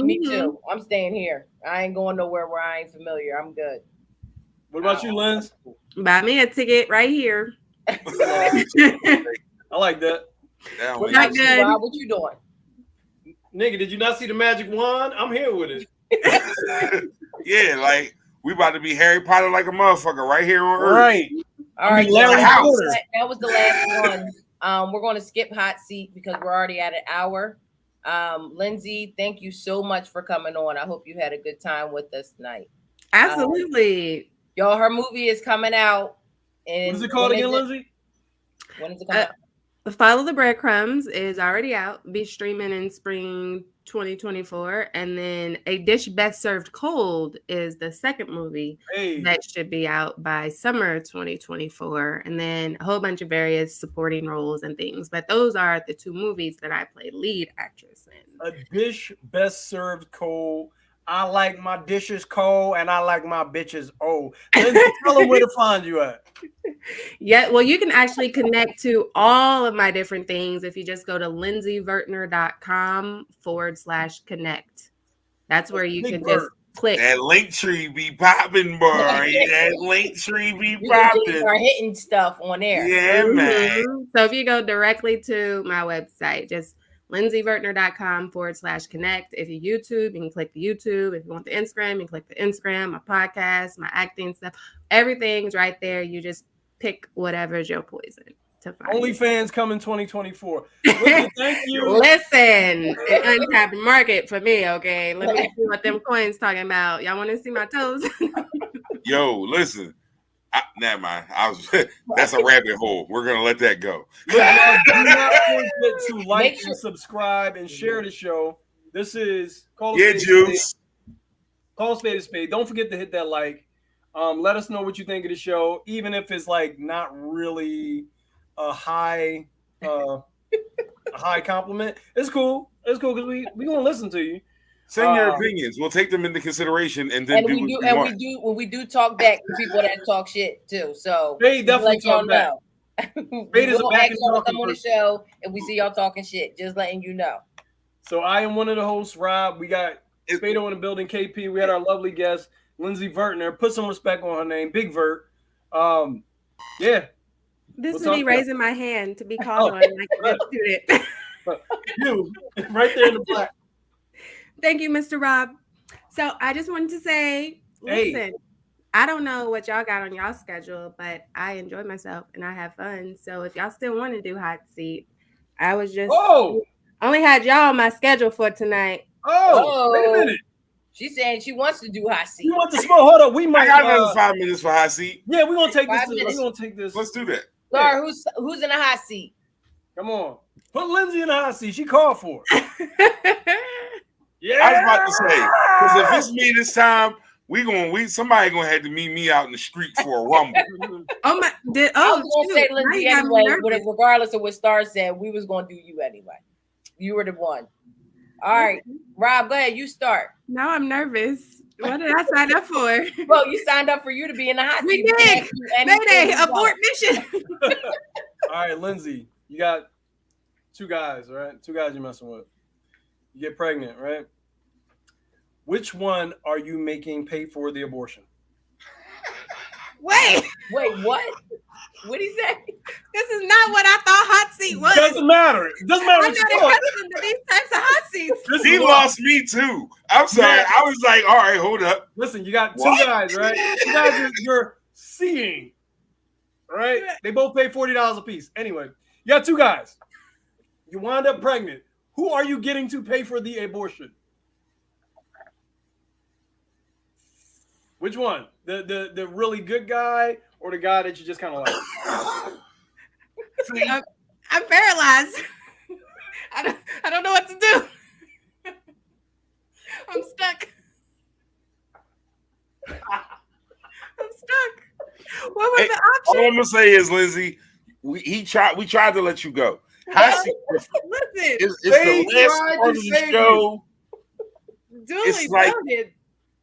[SPEAKER 1] Me too. I'm staying here. I ain't going nowhere where I ain't familiar. I'm good.
[SPEAKER 3] What about you, Lens?
[SPEAKER 4] Buy me a ticket right here.
[SPEAKER 3] I like that.
[SPEAKER 1] What about you, Rob? What you doing?
[SPEAKER 3] Nigga, did you not see the magic wand? I'm here with it.
[SPEAKER 2] Yeah, like we about to be Harry Potter like a motherfucker right here on Earth.
[SPEAKER 3] Right.
[SPEAKER 1] All right.
[SPEAKER 3] Larry Potter.
[SPEAKER 1] That was the last one. We're going to skip hot seat because we're already at an hour. Lindsay, thank you so much for coming on. I hope you had a good time with us tonight.
[SPEAKER 4] Absolutely.
[SPEAKER 1] Y'all, her movie is coming out.
[SPEAKER 3] What is it called again, Lindsay?
[SPEAKER 1] When is it coming out?
[SPEAKER 4] Follow the Breadcrumbs is already out. Be streaming in spring 2024. And then A Dish Best Served Cold is the second movie that should be out by summer 2024. And then a whole bunch of various supporting roles and things. But those are the two movies that I played lead actress in.
[SPEAKER 3] A Dish Best Served Cold. I like my dishes cold and I like my bitches old. Lindsay, tell them where to find you at.
[SPEAKER 4] Yeah, well, you can actually connect to all of my different things if you just go to lindsayvertner.com/connect. That's where you can just click.
[SPEAKER 2] That link tree be popping, boy. That link tree be popping.
[SPEAKER 1] Are hitting stuff on there.
[SPEAKER 2] Yeah, man.
[SPEAKER 4] So if you go directly to my website, just lindsayvertner.com/connect. If you YouTube, you can click the YouTube. If you want the Instagram, you can click the Instagram, my podcast, my acting stuff. Everything's right there. You just pick whatever's your poison to find.
[SPEAKER 3] OnlyFans coming 2024. Listen, thank you.
[SPEAKER 4] Listen, an untapped market for me, okay? Let me see what them coins talking about. Y'all want to see my toes?
[SPEAKER 2] Yo, listen. Never mind. That's a rabbit hole. We're gonna let that go.
[SPEAKER 3] Do not forget to like and subscribe and share the show. This is Call a Spade a Spade. Don't forget to hit that like. Let us know what you think of the show, even if it's like not really a high compliment. It's cool. It's cool because we gonna listen to you.
[SPEAKER 2] Send your opinions. We'll take them into consideration and then
[SPEAKER 1] when we do talk back to people that talk shit too. So
[SPEAKER 3] Spade definitely talk back.
[SPEAKER 1] Spade is a back and forth on the show, and we see y'all talking shit. Just letting you know.
[SPEAKER 3] So I am one of the hosts, Rob. We got Spade in the building, KP. We had our lovely guest, Lindsay Vertner. Put some respect on her name, Big Vert. Yeah.
[SPEAKER 4] This is me raising my hand to be called on like a good student.
[SPEAKER 3] You, right there in the black.
[SPEAKER 4] Thank you, Mr. Rob. So I just wanted to say, listen, I don't know what y'all got on y'all schedule, but I enjoy myself and I have fun. So if y'all still want to do hot seat, I was just only had y'all on my schedule for tonight.
[SPEAKER 3] Wait a minute.
[SPEAKER 1] She's saying she wants to do hot seat.
[SPEAKER 3] You want to smoke? Hold up. We might
[SPEAKER 2] got another 5 minutes for hot seat.
[SPEAKER 3] Yeah, we're gonna take this. We're gonna take this.
[SPEAKER 2] Let's do that.
[SPEAKER 1] Laura, who's in the hot seat?
[SPEAKER 3] Come on. Put Lindsay in the hot seat. She called for it. Yeah.
[SPEAKER 2] I was about to say, because if it's me this time, somebody gonna have to meet me out in the street for a rumble.
[SPEAKER 4] Oh my!
[SPEAKER 1] I was gonna say
[SPEAKER 4] Now
[SPEAKER 1] Lindsay
[SPEAKER 4] you got me
[SPEAKER 1] anyway, but
[SPEAKER 4] nervous.
[SPEAKER 1] regardless of what Star said, we was gonna do you anyway. You were the one. All right, Rob, go ahead. You start.
[SPEAKER 4] Now I'm nervous. What did I sign up for?
[SPEAKER 1] Well, you signed up for you to be in the hot
[SPEAKER 4] We
[SPEAKER 1] seat.
[SPEAKER 4] did. Mayday, abort mission.
[SPEAKER 3] All right, Lindsay, you got 2 guys, right? 2 guys you're messing with. You get pregnant, right? Which one are you making pay for the abortion?
[SPEAKER 4] Wait,
[SPEAKER 1] what? What'd he say?
[SPEAKER 4] This is not what I thought hot seat was.
[SPEAKER 3] Doesn't matter. It doesn't matter
[SPEAKER 4] I'm
[SPEAKER 3] what you
[SPEAKER 4] not
[SPEAKER 3] thought.
[SPEAKER 4] accustomed to these types of hot seats.
[SPEAKER 2] He lost me too. I'm sorry.
[SPEAKER 3] Yeah.
[SPEAKER 2] I was like, all right, hold up.
[SPEAKER 3] Listen, you got 2
[SPEAKER 2] What?
[SPEAKER 3] guys, right? 2 guys you're seeing, right? They both pay $40 a piece. Anyway, you got 2 guys. You wind up pregnant. Who are you getting to pay for the abortion? Which one? The really good guy or the guy that you just kind of like?
[SPEAKER 4] I'm paralyzed. I don't know what to do. I'm stuck. I'm stuck. What was the option?
[SPEAKER 2] All I'm gonna say is, Lindsay, we tried to let you go.
[SPEAKER 4] Listen,
[SPEAKER 2] It's the last part of the show.
[SPEAKER 4] Duly
[SPEAKER 2] like-
[SPEAKER 4] noted.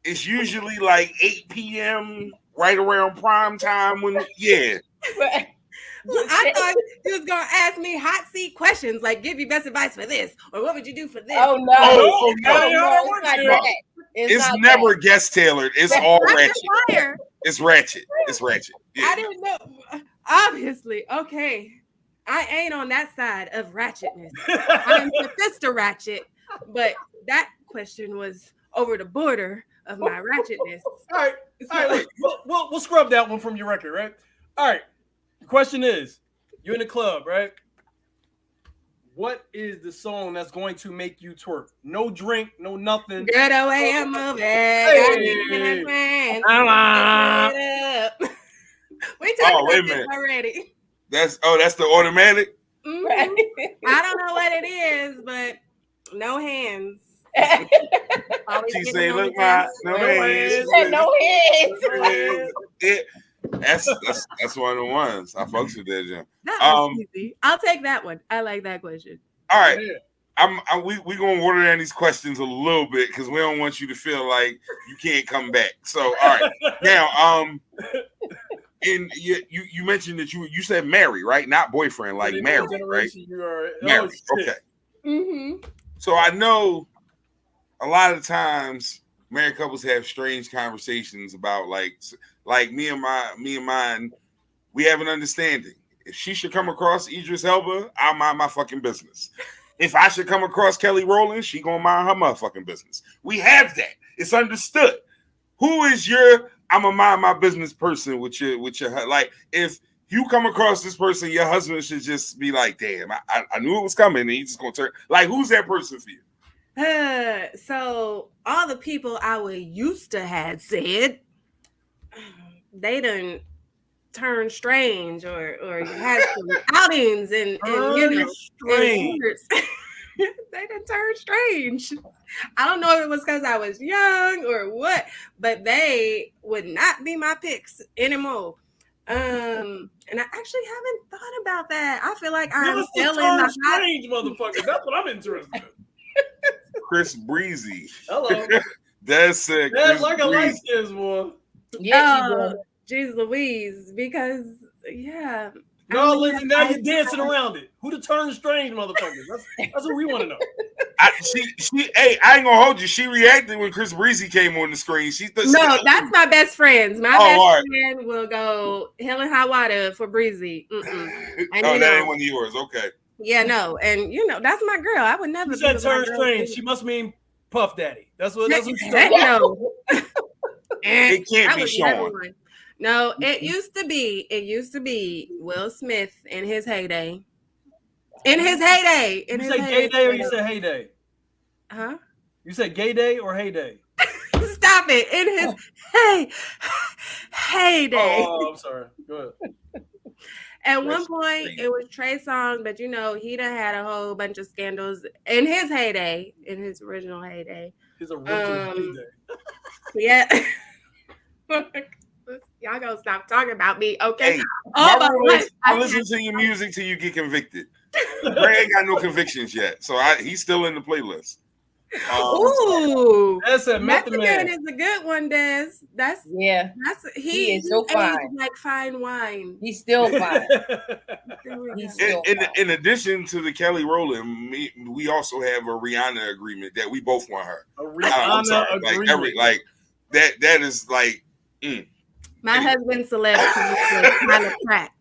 [SPEAKER 2] It's usually like 8 p.m. right around prime time when
[SPEAKER 4] I thought he was gonna ask me hot seat questions like give you best advice for this or what would you do for this?
[SPEAKER 1] Oh no!
[SPEAKER 2] Oh, no.
[SPEAKER 1] It's not that.
[SPEAKER 2] It's
[SPEAKER 1] not
[SPEAKER 2] never
[SPEAKER 1] that.
[SPEAKER 2] guest tailored. It's all
[SPEAKER 4] That's a
[SPEAKER 2] ratchet.
[SPEAKER 4] liar.
[SPEAKER 2] It's ratchet. It's ratchet. Yeah.
[SPEAKER 4] I didn't know. Obviously, okay. I ain't on that side of ratchetness. I'm Mephisto ratchet, but that question was over the border of my ratchetness.
[SPEAKER 3] All right, look, we'll scrub that one from your record, right? All right. The question is, you're in the club, right? What is the song that's going to make you twerk? No drink, no nothing.
[SPEAKER 4] Good away I'm moving.
[SPEAKER 3] Hey.
[SPEAKER 4] We talked
[SPEAKER 2] Oh, wait a
[SPEAKER 4] about this
[SPEAKER 2] minute.
[SPEAKER 4] already.
[SPEAKER 2] That's the automatic.
[SPEAKER 4] Mhm. I don't know what it is, but no hands. Always
[SPEAKER 2] She
[SPEAKER 4] getting
[SPEAKER 2] say,
[SPEAKER 4] on
[SPEAKER 2] "Look,
[SPEAKER 4] the
[SPEAKER 2] my
[SPEAKER 4] hands.
[SPEAKER 2] no
[SPEAKER 1] She
[SPEAKER 2] hands."
[SPEAKER 1] said no hands.
[SPEAKER 2] That's one of the ones. I fucks with that, Jim.
[SPEAKER 4] That was easy. I'll take that one. I like that question.
[SPEAKER 2] All right. We gonna water down these questions a little bit because we don't want you to feel like you can't come back. So all right. Now, and you mentioned that you said marry, right? Not boyfriend, like marry, right? Marry. Okay.
[SPEAKER 4] Mm-hmm.
[SPEAKER 2] So I know a lot of times married couples have strange conversations about like me and mine, we have an understanding. If she should come across Idris Elba, I'll mind my fucking business. If I should come across Kelly Rowland, she gonna mind her motherfucking business. We have that. It's understood. Who is your I'm a mind my business person with your like if you come across this person, your husband should just be like, damn, I knew it was coming, and he's just gonna turn like who's that person for you?
[SPEAKER 4] So all the people I would used to had said they done turn strange or had some outings and you know
[SPEAKER 3] strange.
[SPEAKER 4] they done turn strange. I don't know if it was because I was young or what, but they would not be my picks anymore. And I actually haven't thought about that. I feel like I'm still in the
[SPEAKER 3] strange motherfucker. That's what I'm interested in.
[SPEAKER 2] Chris Breezy.
[SPEAKER 3] Hello.
[SPEAKER 2] That's
[SPEAKER 3] That's
[SPEAKER 2] Chris
[SPEAKER 3] like a
[SPEAKER 2] Breezy.
[SPEAKER 3] light skins one.
[SPEAKER 1] Yeah,
[SPEAKER 4] Jeez Louise, because yeah.
[SPEAKER 3] No, Lindsay, now you're dancing around it. Who the turn strange motherfuckers? That's what we want to know.
[SPEAKER 2] Hey, I ain't gonna hold you. She reacted when Chris Breezy came on the screen.
[SPEAKER 4] No, that's my best friends. My
[SPEAKER 2] all
[SPEAKER 4] best friend will go hell and high water for Breezy. And
[SPEAKER 2] that ain't one of yours. Okay.
[SPEAKER 4] Yeah, no, and you know that's my girl. I would never.
[SPEAKER 3] She said
[SPEAKER 4] be with my
[SPEAKER 3] turn
[SPEAKER 4] girl.
[SPEAKER 3] strange. She must mean Puff Daddy. That's what she
[SPEAKER 4] Heck
[SPEAKER 3] said.
[SPEAKER 4] no.
[SPEAKER 2] It can't
[SPEAKER 4] I
[SPEAKER 2] be
[SPEAKER 4] would
[SPEAKER 2] Sean.
[SPEAKER 4] never mind. No, it used to be Will Smith in his heyday. In his heyday.
[SPEAKER 3] You say gay day or you say heyday?
[SPEAKER 4] Huh?
[SPEAKER 3] You said gay day or heyday?
[SPEAKER 4] Stop it. In his heyday.
[SPEAKER 3] Oh, I'm sorry. Go ahead.
[SPEAKER 4] At one point, it was Trey Songz, but you know, he done had a whole bunch of scandals in his heyday, in his original heyday.
[SPEAKER 3] His original heyday.
[SPEAKER 4] Yeah. Y'all gonna stop talking about me, okay?
[SPEAKER 2] Hey,
[SPEAKER 4] Oh,
[SPEAKER 2] my
[SPEAKER 4] but
[SPEAKER 2] rule is I
[SPEAKER 4] I
[SPEAKER 2] listen to your music till you get convicted. Ray ain't got no convictions yet, so he's still in the playlist.
[SPEAKER 4] Ooh,
[SPEAKER 3] that's a
[SPEAKER 4] Method Man is a good one, Des. That's
[SPEAKER 1] he is so
[SPEAKER 4] aged
[SPEAKER 1] fine.
[SPEAKER 4] like fine wine.
[SPEAKER 1] He's still fine. He's still fine.
[SPEAKER 2] In addition to the Kelly Rowland, we also have a Rihanna agreement that we both want her.
[SPEAKER 3] A Rihanna agreement.
[SPEAKER 2] Like that is like.
[SPEAKER 4] My husband's celebrity is Tyler Pratt.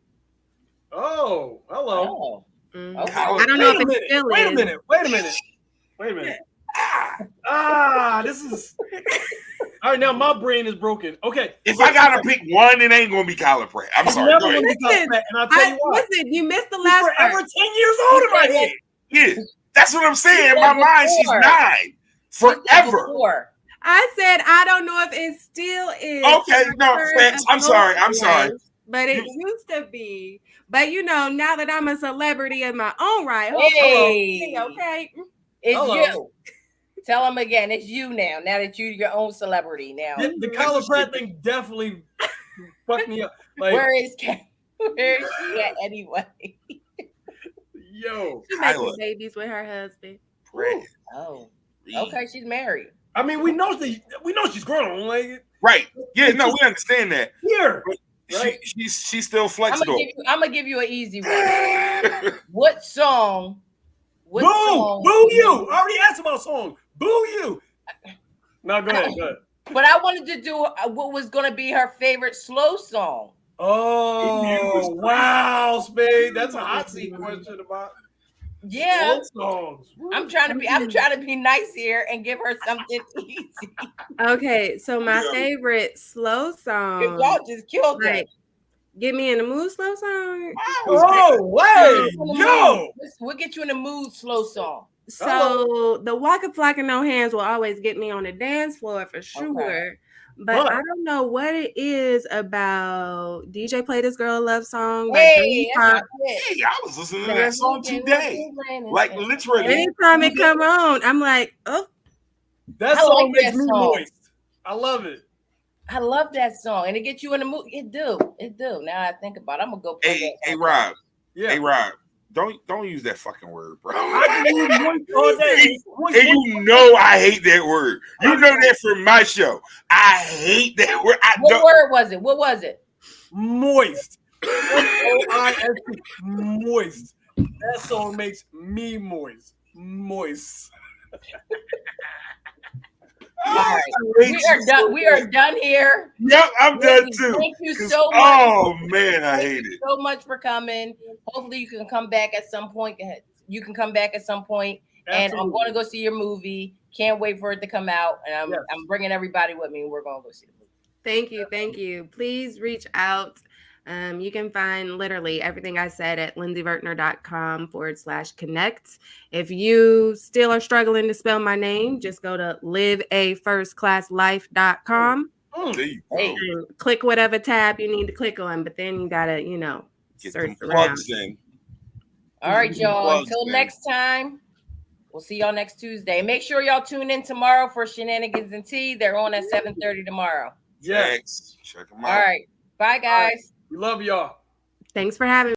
[SPEAKER 3] Oh, hello.
[SPEAKER 4] Okay.
[SPEAKER 3] I
[SPEAKER 4] don't know if it's still
[SPEAKER 3] Wait a
[SPEAKER 4] is.
[SPEAKER 3] minute. This is all right. Now my brain is broken. Okay,
[SPEAKER 2] if I gotta pick one, it ain't gonna be Tyler Pratt. I'm sorry.
[SPEAKER 3] Never gonna be Tyler Pratt, and I'll tell you why.
[SPEAKER 4] Listen, you missed the last part.
[SPEAKER 3] Forever 10 years old in my head.
[SPEAKER 2] Yeah, that's what I'm saying. In my mind, she's 9 forever.
[SPEAKER 4] I said I don't know if it still is.
[SPEAKER 2] Okay, no, I'm sorry.
[SPEAKER 4] But it used to be. But you know, now that I'm a celebrity in my own right,
[SPEAKER 1] Hey.
[SPEAKER 4] okay.
[SPEAKER 1] It's you. Tell him again. It's you now. Now that you're your own celebrity now.
[SPEAKER 3] The Tyler Pratt thing definitely fucked me up. Like,
[SPEAKER 1] Where is she at anyway?
[SPEAKER 3] Yo,
[SPEAKER 4] She's making babies with her husband.
[SPEAKER 1] Oh, okay. She's married.
[SPEAKER 3] I mean, we know she's grown. Like,
[SPEAKER 2] right? Yeah, no, we understand that.
[SPEAKER 3] Here,
[SPEAKER 2] right? She's still flexible.
[SPEAKER 1] I'm gonna give you an easy one. What song?
[SPEAKER 3] Boo you! I already asked about song. Boo you! No, go ahead.
[SPEAKER 1] But I wanted to do what was going to be her favorite slow song.
[SPEAKER 3] Oh, wow, Spade. That's a hot seat question about.
[SPEAKER 1] Yeah,
[SPEAKER 3] songs.
[SPEAKER 1] I'm trying to be nice here and give her something easy.
[SPEAKER 4] Okay, so my favorite slow song.
[SPEAKER 1] Y'all just killed it.
[SPEAKER 4] Get me in the mood slow song.
[SPEAKER 3] Oh, wait, yo!
[SPEAKER 1] We'll get you in the mood slow song.
[SPEAKER 4] So the Waka Flocka No Hands will always get me on the dance floor for sure. Okay. But I don't know what it is about DJ Play This Girl a Love Song.
[SPEAKER 2] Hey, I was listening to that song today. Like literally.
[SPEAKER 4] Anytime it come on, I'm like, oh.
[SPEAKER 3] That song makes me moist. I love it.
[SPEAKER 1] I love that song. And it gets you in the mood. It do. Now I think about it, I'm gonna go play
[SPEAKER 2] Hey, Rob. Yeah. Hey, Rob. Don't use that fucking word, bro.
[SPEAKER 3] I can use moist all day.
[SPEAKER 2] And you know I hate that word. You know that from my show. I hate that word.
[SPEAKER 1] What word was it? What was it?
[SPEAKER 3] Moist. M-O-I-S-T. Moist. That song makes me moist. Moist.
[SPEAKER 1] All right. We are done. We are done here.
[SPEAKER 2] Yep, I'm done too.
[SPEAKER 1] Thank you so much.
[SPEAKER 2] Oh man, I hate it.
[SPEAKER 1] So much for coming. Hopefully you can come back at some point. You can come back at some point. Absolutely. And I'm going to go see your movie. Can't wait for it to come out. And I'm bringing everybody with me. We're going to go see the movie.
[SPEAKER 4] Thank you. Please reach out. You can find literally everything I said at lindsayvertner.com/connect. If you still are struggling to spell my name, just go to liveafirstclasslife.com.
[SPEAKER 1] Hey.
[SPEAKER 4] Click whatever tab you need to click on, but then you gotta,
[SPEAKER 2] get
[SPEAKER 4] search
[SPEAKER 2] around.
[SPEAKER 1] All right, y'all. Until next time, we'll see y'all next Tuesday. Make sure y'all tune in tomorrow for Shenanigans and Tea. They're on at 7:30 tomorrow.
[SPEAKER 2] Yes. Check them out.
[SPEAKER 1] All right. Bye, guys.
[SPEAKER 3] We love y'all.
[SPEAKER 4] Thanks for having me.